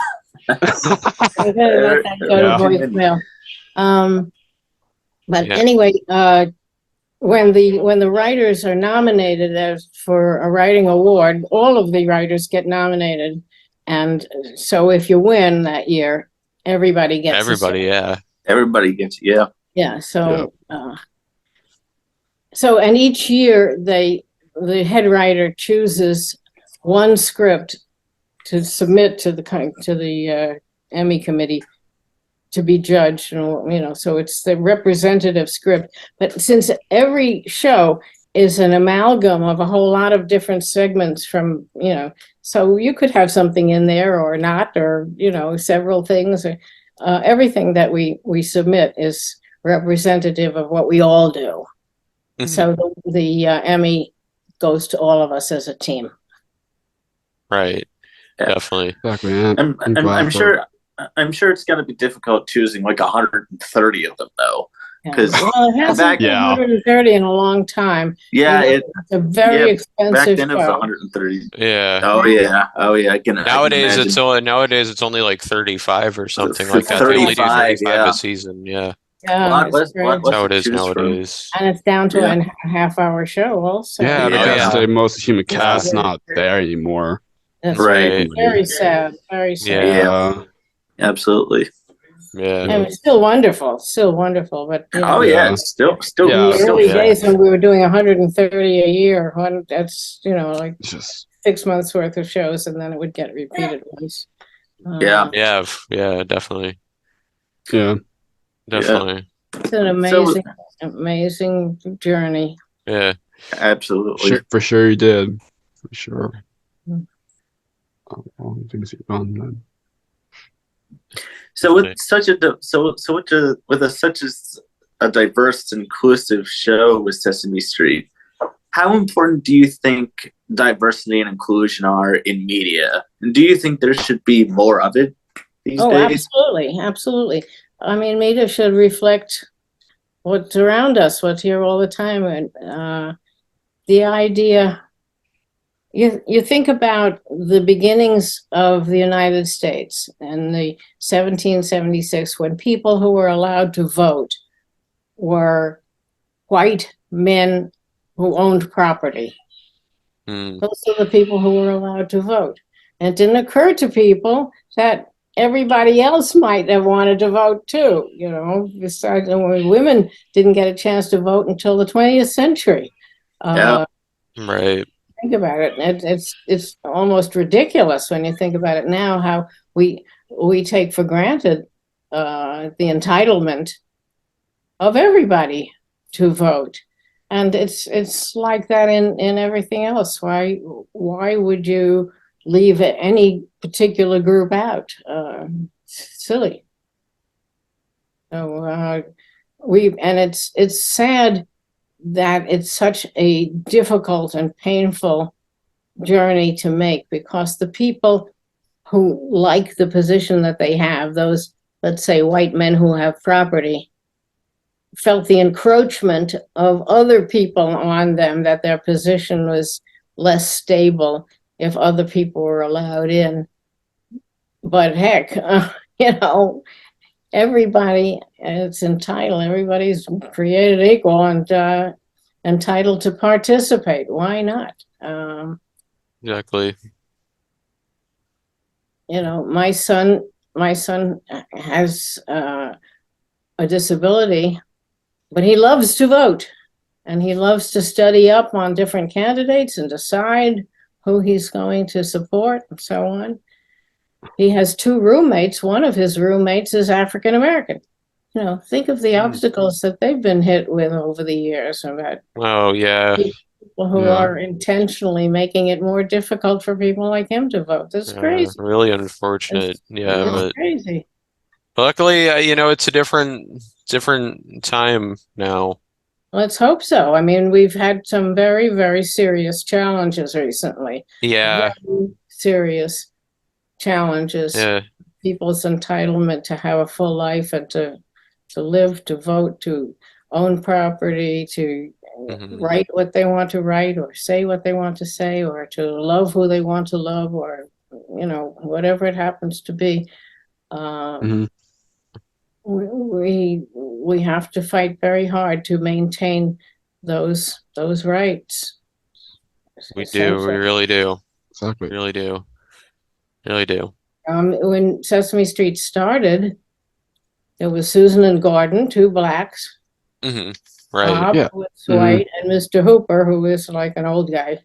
I'm gonna let that go to voicemail. But anyway, when the writers are nominated for a writing award, all of the writers get nominated, and so if you win that year, everybody gets Everybody gets So and each year the head writer chooses one script to submit to the Emmy committee to be judged, so it's the representative script. But since every show is an amalgam of a whole lot of different segments from, so you could have something in there or not, or, several things. Everything that we submit is representative of what we all do. Mm-hmm. So the Emmy goes to all of us as a team. Right. Yeah. Definitely. Exactly. I'm sure it's going to be difficult choosing like 130 of them, though. Because it hasn't been 130 in a long time. Yeah, it's a very expensive back then show. it was 130. Yeah. Oh yeah. Nowadays it's only like 35 or something like that. 35, they only do 35 a season. Yeah. That's how it is nowadays. And it's down to a half-hour show also. Because most of the human cast not there anymore. That's right. Very sad. Very sad. Yeah. Absolutely. Yeah. And it's still wonderful, but it's still in the early days when we were doing 130 a year, that's like just 6 months worth of shows, and then it would get repeated once. Yeah, definitely. Yeah. Definitely. It's an amazing journey. Yeah. Absolutely. For sure you did. For sure. All the things you've done then. So with such a diverse, inclusive show with Sesame Street, how important do you think diversity and inclusion are in media? And do you think there should be more of it these days? Absolutely. I mean, media should reflect what's around us, what's here all the time, and the idea. You think about the beginnings of the United States in the 1776, when people who were allowed to vote were white men who owned property. Those are the people who were allowed to vote. And it didn't occur to people that everybody else might have wanted to vote too. Besides, women didn't get a chance to vote until the 20th century. Right. Think about it. It's almost ridiculous when you think about it now, how we take for granted the entitlement of everybody to vote, and it's like that in everything else. Why would you leave any particular group out? Silly. So it's sad that it's such a difficult and painful journey to make, because the people who like the position that they have, those, let's say, white men who have property, felt the encroachment of other people on them, that their position was less stable if other people were allowed in. But heck, everybody is entitled. Everybody's created equal and entitled to participate. Why not? Exactly. My son has a disability, but he loves to vote, and he loves to study up on different candidates and decide who he's going to support and so on. He has 2 roommates. One of his roommates is African American. You know, think of the obstacles that they've been hit with over the years about Oh, yeah. people who Yeah. are intentionally making it more difficult for people like him to vote. That's crazy. Really unfortunate. Yeah, It's but crazy. luckily, it's a different time now. Let's hope so. I mean, we've had some very, very serious challenges recently. Yeah, Very serious challenges. yeah. People's entitlement to have a full life and to live, to vote, to own property, to Mhm. write what they want to write or say what they want to say or to love who they want to love or, whatever it happens to be. Mhm. We have to fight very hard to maintain those rights. We do. We really do. Exactly. Really do. Really do. When Sesame Street started, there was Susan and Gordon, 2 blacks. Hmm. Right. Bob, Yeah. who was white, and Mr. Hooper, who is like an old guy.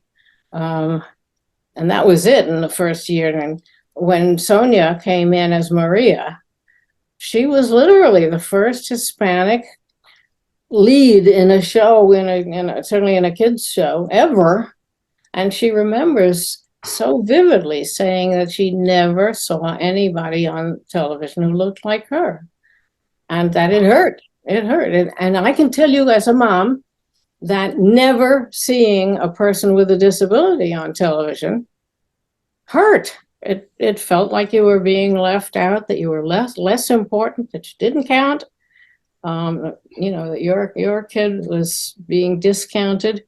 And that was it in the first year. And when Sonia came in as Maria, she was literally the first Hispanic lead in a show, certainly in a kids show ever. And she remembers so vividly saying that she never saw anybody on television who looked like her, and that it hurt. It hurt. And I can tell you as a mom that never seeing a person with a disability on television hurt. It felt like you were being left out, that you were less important, that you didn't count. That your kid was being discounted,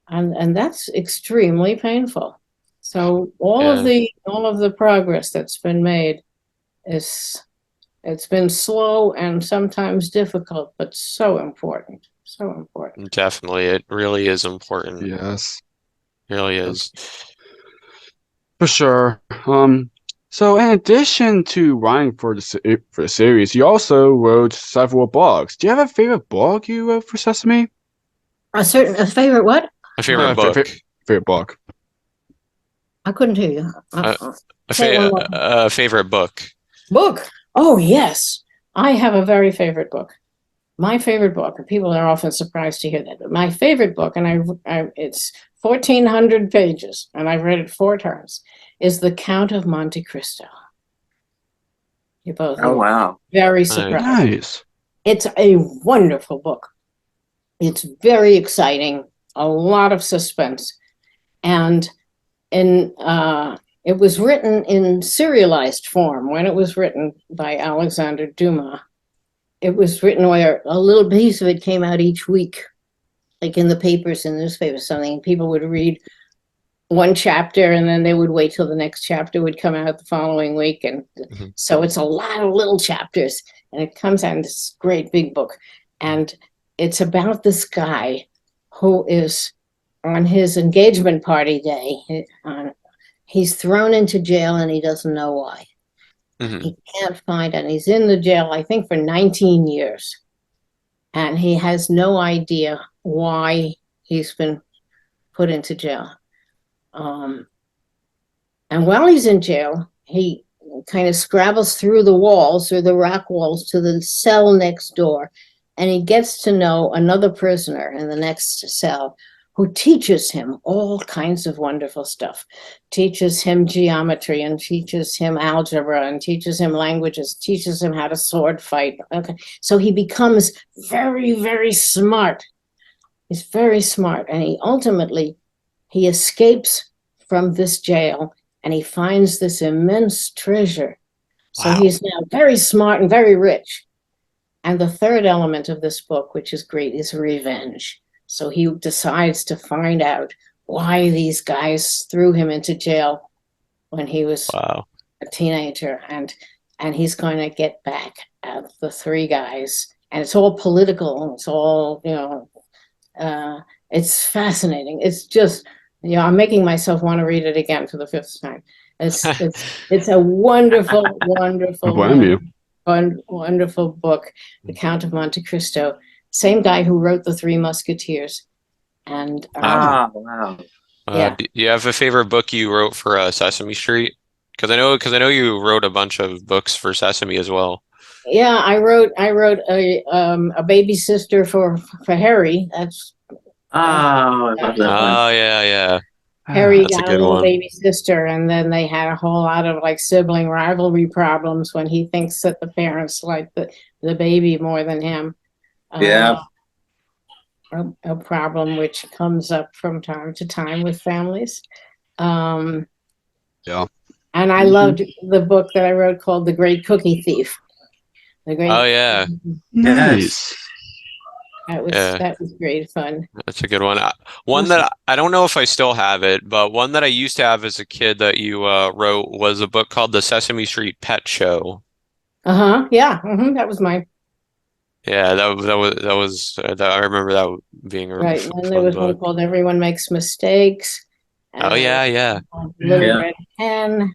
and that's extremely painful. So all of the progress that's been made it's been slow and sometimes difficult, but so important. So important. Definitely. It really is important. Yes. It really is. For sure. So in addition to writing for the series, you also wrote several blogs. Do you have a favorite blog you wrote for Sesame? A favorite what? A favorite book. Favorite blog. I couldn't hear you. A favorite book. Book. Oh yes, I have a very favorite book. My favorite book, and people are often surprised to hear that, but my favorite book, and it's 1,400 pages, and I've read it 4 times, is The Count of Monte Cristo. You both Oh, wow. very surprised. Nice. It's a wonderful book. It's very exciting, a lot of suspense, and it was written in serialized form. When it was written by Alexander Dumas, it was written where a little piece of it came out each week, like in the papers and newspapers, something. People would read one chapter and then they would wait till the next chapter would come out the following week. And so it's a lot of little chapters, and it comes out in this great big book. And it's about this guy who is on his engagement party day. He's thrown into jail and he doesn't know why. He can't find, and he's in the jail, I think, for 19 years. And he has no idea why he's been put into jail. And while he's in jail, he kind of scrabbles through the rock walls to the cell next door. And he gets to know another prisoner in the next cell who teaches him all kinds of wonderful stuff, teaches him geometry and teaches him algebra and teaches him languages, teaches him how to sword fight. Okay. So he becomes very, very smart. He's very smart. And he escapes from this jail and he finds this immense treasure. So Wow. he's now very smart and very rich. And the third element of this book, which is great, is revenge. So he decides to find out why these guys threw him into jail when he was a teenager. And he's going to get back at the 3 guys. And it's all political. It's all, it's fascinating. It's just, I'm making myself want to read it again for the 5th time. It's a wonderful, wonderful, wonderful book, The Count of Monte Cristo. Same guy who wrote The 3 Musketeers. And wow. Yeah. Do you have a favorite book you wrote for Sesame Street? Because I know you wrote a bunch of books for Sesame as well. Yeah, I wrote a baby sister for Harry. That's Oh, I love that one. Oh yeah. Harry That's a got a good little one. baby sister, and then they had a whole lot of like sibling rivalry problems when he thinks that the parents like the baby more than him. Yeah. A problem which comes up from time to time with families. Um, Yeah. and I loved the book that I wrote called The Great Cookie Thief. The Great. Oh yeah, Nice. yeah. That was great fun. That's a good one. One that I don't know if I still have it, but one that I used to have as a kid that you wrote was a book called The Sesame Street Pet Show. Uh-huh. Yeah. That was mine. Yeah, I remember that being a Right. And then there fun was one book. called Everyone Makes Mistakes. Oh yeah. Little Yeah. Red Hen.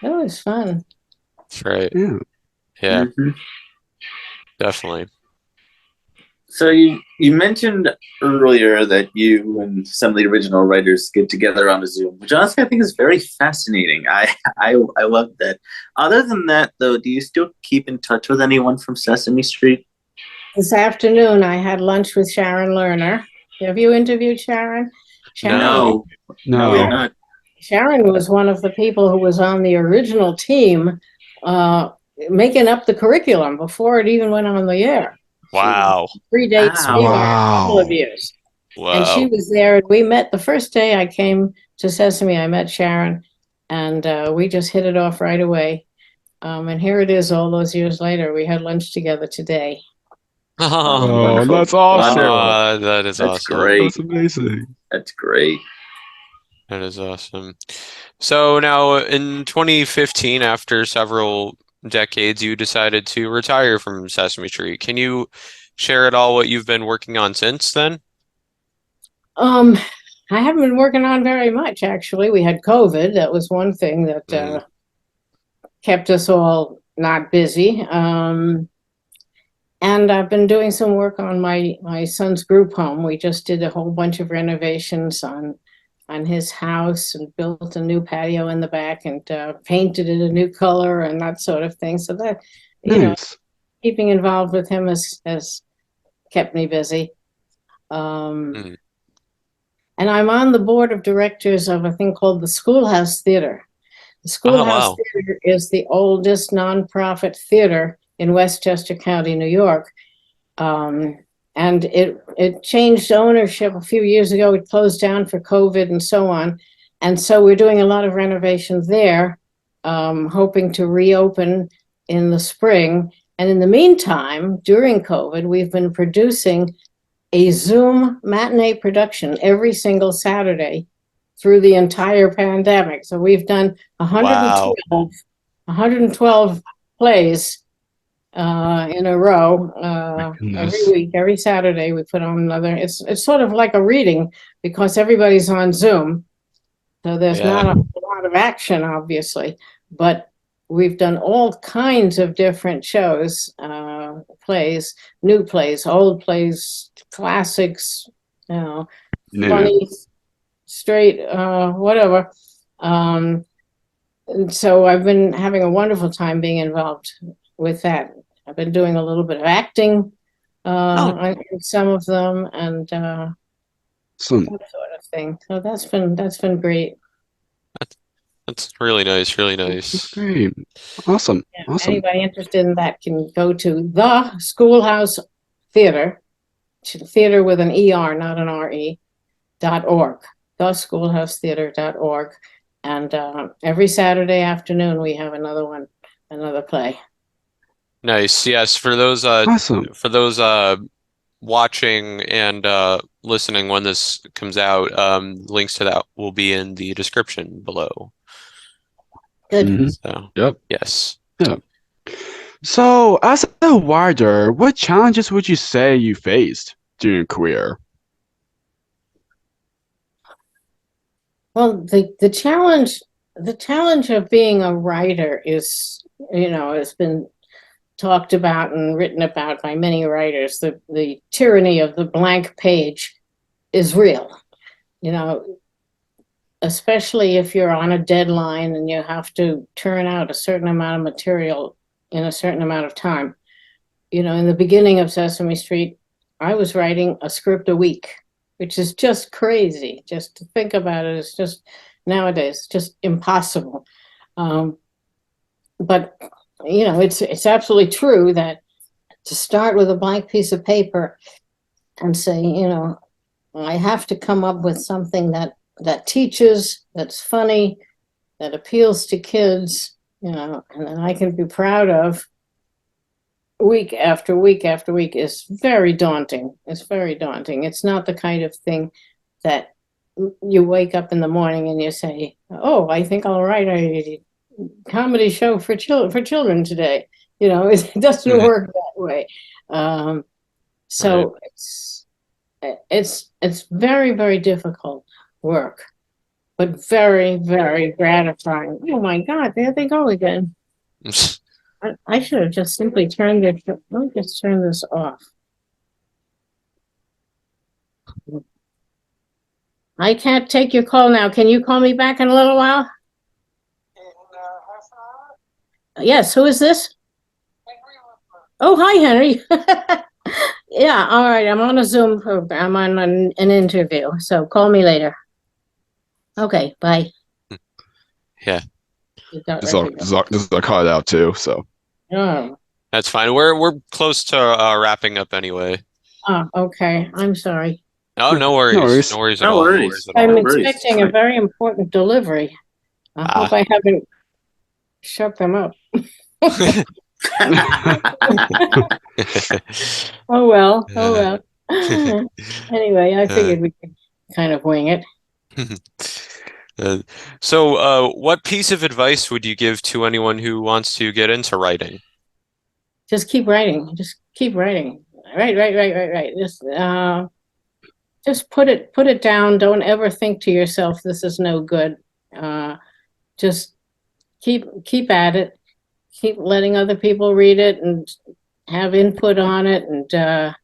It was fun. That's right. Yeah. Yeah, Mhm. definitely. So you mentioned earlier that you and some of the original writers get together on a Zoom, which honestly I think is very fascinating. I love that. Other than that, though, do you still keep in touch with anyone from Sesame Street? This afternoon, I had lunch with Sharon Lerner. Have you interviewed Sharon? No. No, we have No. not. Sharon was one of the people who was on the original team making up the curriculum before it even went on the air. Wow. Predates Wow. me by a couple of Wow. years. And she Wow. was there. We met the first day I came to Sesame. I met Sharon, and we just hit it off right away. And here it is, all those years later. We had lunch together today. Oh, Wonderful. that's awesome. Wonderful. That is That's awesome. great. That's amazing. That's great. That is awesome. So now in 2015, after several decades, you decided to retire from Sesame Street. Can you share at all what you've been working on since then? I haven't been working on very much, actually. We had COVID. That was one thing that kept us all not busy. And I've been doing some work on my son's group home. We just did a whole bunch of renovations on his house and built a new patio in the back and painted it a new color and that sort of thing. So that, Nice. keeping involved with him has kept me busy. And I'm on the board of directors of a thing called the Schoolhouse Theater. The Schoolhouse wow. Theater is the oldest nonprofit theater in Westchester County, New York. And it changed ownership a few years ago. It closed down for COVID and so on. And so we're doing a lot of renovations there, hoping to reopen in the spring. And in the meantime, during COVID, we've been producing a Zoom matinee production every single Saturday through the entire pandemic. So we've done 112, Wow. 112 plays in a row every week. Every Saturday we put on another. It's sort of like a reading because everybody's on Zoom, so there's Yeah. not a lot of action, obviously. But we've done all kinds of different shows, plays, new plays, old plays, classics, Name funny, straight, whatever. And so I've been having a wonderful time being involved with that. I've been doing a little bit of acting on some of them and Some. that sort of thing. So that's been great. That's really nice. Really That's nice. great. Awesome. Yeah, Awesome. anybody interested in that can go to the Schoolhouse Theater, theater with an ER, not an RE, .org, theschoolhousetheater.org. And every Saturday afternoon we have another play. Nice. Yes, for those Awesome. watching and listening when this comes out, links to that will be in the description below. Good. Mhm. So, Yep. yes. So, as a writer, what challenges would you say you faced during your career? Well, the challenge of being a writer is, has been talked about and written about by many writers. The tyranny of the blank page is real. especially if you're on a deadline and you have to turn out a certain amount of material in a certain amount of time. In the beginning of Sesame Street, I was writing a script a week, which is just crazy. Just to think about it, it's just nowadays just impossible. But it's absolutely true that to start with a blank piece of paper and say, I have to come up with something that teaches, that's funny, that appeals to kids, and that I can be proud of week after week after week is very daunting. It's very daunting. It's not the kind of thing that you wake up in the morning and you say, oh, I think I'll write a comedy show for children today. It doesn't work that way. So it's very, very difficult work, but very, very gratifying. Oh my God, there they go again. I should have just simply turned this. Let me just turn this off. I can't take your call now. Can you call me back in a little while? Yes, who is this? Oh, hi, Henry. Yeah, all right. I'm on a Zoom program. I'm on an interview, so call me later. Okay, bye. Yeah. This is a call out too, so. Oh. That's fine. We're close to wrapping up anyway. Oh, okay. I'm sorry. Oh, no worries. No worries at No all. worries. I'm expecting a very important delivery. I hope I haven't shut them up. Oh well. Anyway, I figured we could kind of wing it. So, what piece of advice would you give to anyone who wants to get into writing? Just keep writing. Just keep writing. Right. Just put it down. Don't ever think to yourself, this is no good. Just keep at it. Keep letting other people read it and have input on it, and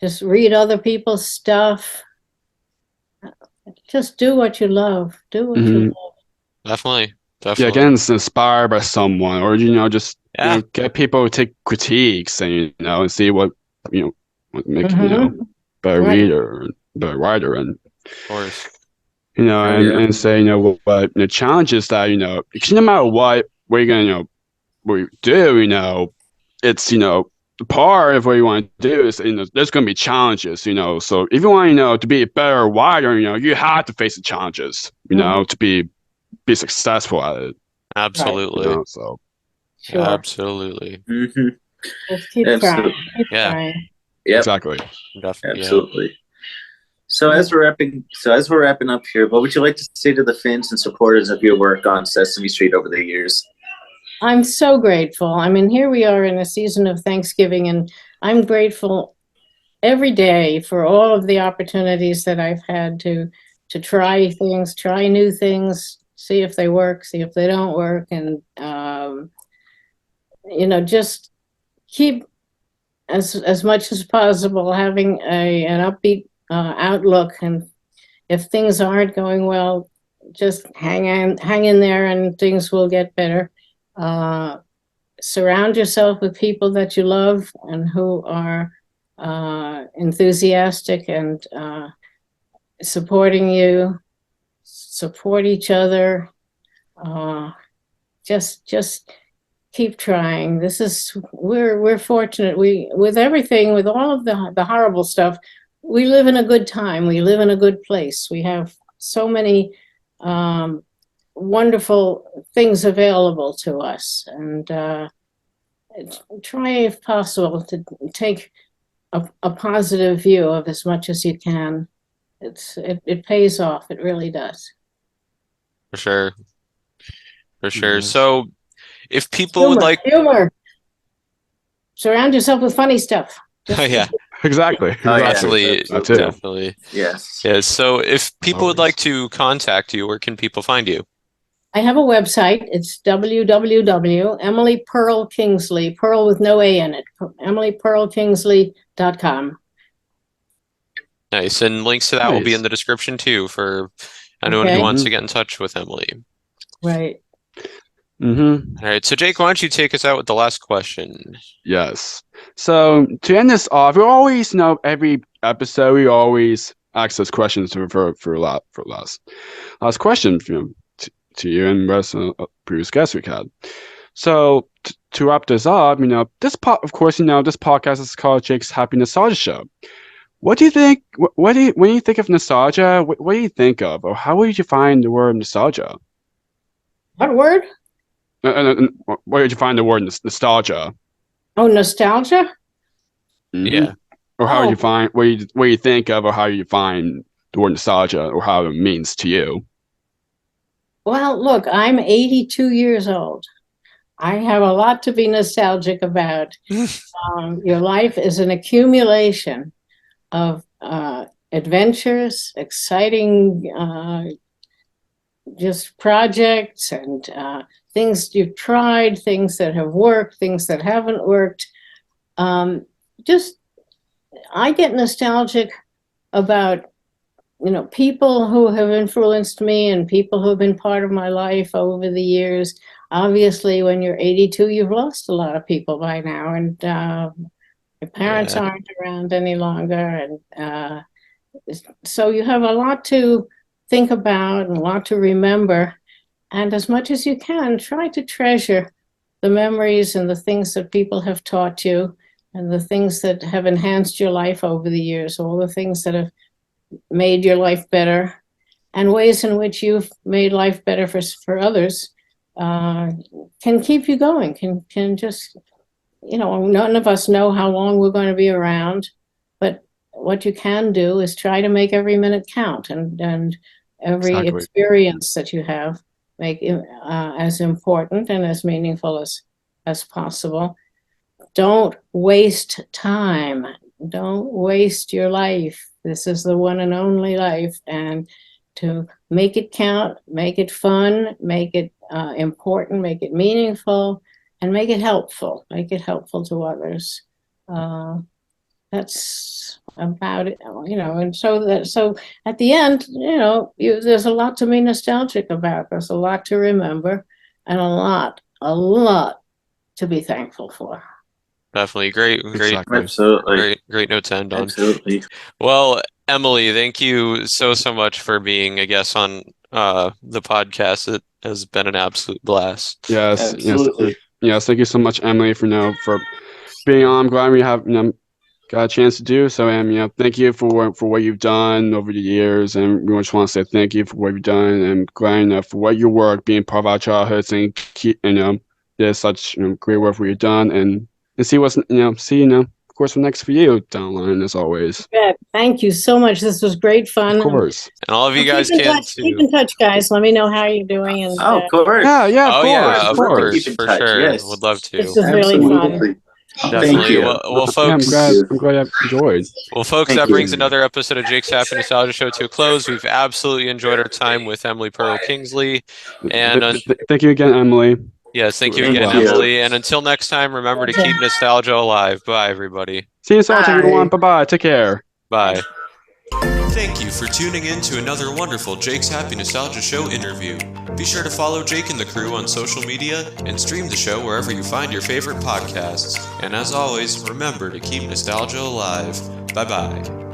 just read other people's stuff. Just do what you love. Do what you love. Definitely. Yeah, getting inspired by someone, or just get people to take critiques and and see what what make better reader, better writer, and of course. and say what the challenges that because no matter what we're gonna what you do, it's part of what you want to do is there's gonna be challenges, so if you want to be a better writer, you have to face the challenges, to be successful at it. Absolutely. So Sure. Absolutely. Mm-hmm. Just keep trying. Keep trying. Yep. Exactly. Definitely. Absolutely. So as we're wrapping up here, what would you like to say to the fans and supporters of your work on Sesame Street over the years? I'm so grateful. I mean, here we are in a season of Thanksgiving, and I'm grateful every day for all of the opportunities that I've had to try things, try new things, see if they work, see if they don't work, and just keep as much as possible having an upbeat outlook, and if things aren't going well, just hang in there, and things will get better. Surround yourself with people that you love and who are enthusiastic and supporting you. Support each other. Just keep trying. We're fortunate. With everything, with all of the horrible stuff, we live in a good time. We live in a good place. We have so many wonderful things available to us, and try, if possible, to take a positive view of as much as you can. It pays off. It really does. For sure. Mhm. So, if people would like humor, surround yourself with funny stuff. yeah. Exactly. Absolutely. That too. Definitely. Yes. Yeah. So, if people would like to contact you, where can people find you? I have a website. It's Emily Perl Kingsley, Pearl with no A in it, emilyperlkingsley.com. Nice. And links to that will be Nice. in the description too for anyone who Okay. wants to get in touch with Emily. Right. Mm-hmm. All right, so Jake, why don't you take us out with the last question? Yes. So to end this off, we always every episode we always ask those questions for last question to you and rest of previous guests we had. So to wrap this up, this podcast is called Jake's Happy Nostalgia Show. What do you think? When you think of nostalgia, what do you think of, or how would you define the word nostalgia? What word? And where did you find the word nostalgia? Oh, nostalgia? Mhm. Yeah. Or how Oh. you find what you think of, or how you find the word nostalgia, or how it means to you? Well, look, I'm 82 years old. I have a lot to be nostalgic about. Your life is an accumulation of adventures, exciting just projects and things you've tried, things that have worked, things that haven't worked. I get nostalgic about people who have influenced me and people who have been part of my life over the years. Obviously, when you're 82, you've lost a lot of people by now, and your parents aren't around any longer, and so you have a lot to think about and a lot to remember. And as much as you can, try to treasure the memories and the things that people have taught you and the things that have enhanced your life over the years, all the things that have made your life better and ways in which you've made life better for others can keep you going, can just, none of us know how long we're going to be around, but what you can do is try to make every minute count and every Exactly. experience that you have make as important and as meaningful as possible. Don't waste time. Don't waste your life. This is the one and only life, and to make it count, make it fun, make it important, make it meaningful, and make it helpful. Make it helpful to others. That's about it, and so at the end, there's a lot to be nostalgic about. There's a lot to remember and a lot to be thankful for. Definitely great, Exactly. Absolutely. great note to end on. Absolutely. Well, Emily, thank you so much for being a guest on the podcast. It has been an absolute blast. Yes. Absolutely. Yes. Thank you so much, Emily, for being on. I'm glad we have got a chance to do so, and thank you for what you've done over the years, and we just want to say thank you for what you've done, and glad for what your work being part of our childhoods, and keep there's such great work for you've done, and see what's of course what's next for you down the line as always. Good. Thank you so much. This was great fun. Of course. And all of you guys keep in can touch, too. keep in touch, guys. Let me know how you're doing. And Oh, of course. Yeah, Oh yeah, of of course. course, Keep in for touch, sure. yes. Would love this to. was really fun. Absolutely. Thank Definitely. you. Well, I'm folks. glad you. I enjoyed. Well, folks, Thank that you. brings another episode of Jake's Happy Nostalgia Show to a close. We've absolutely enjoyed our time with Emily Perl Kingsley, and Thank you again, Emily. yes, thank you Thank again, you. Emily. And until next time, remember to keep nostalgia alive. Bye, everybody. See you soon, everyone. Bye. Take care. Bye. Thank you for tuning in to another wonderful Jake's Happy Nostalgia Show interview. Be sure to follow Jake and the crew on social media and stream the show wherever you find your favorite podcasts. And as always, remember to keep nostalgia alive. Bye-bye.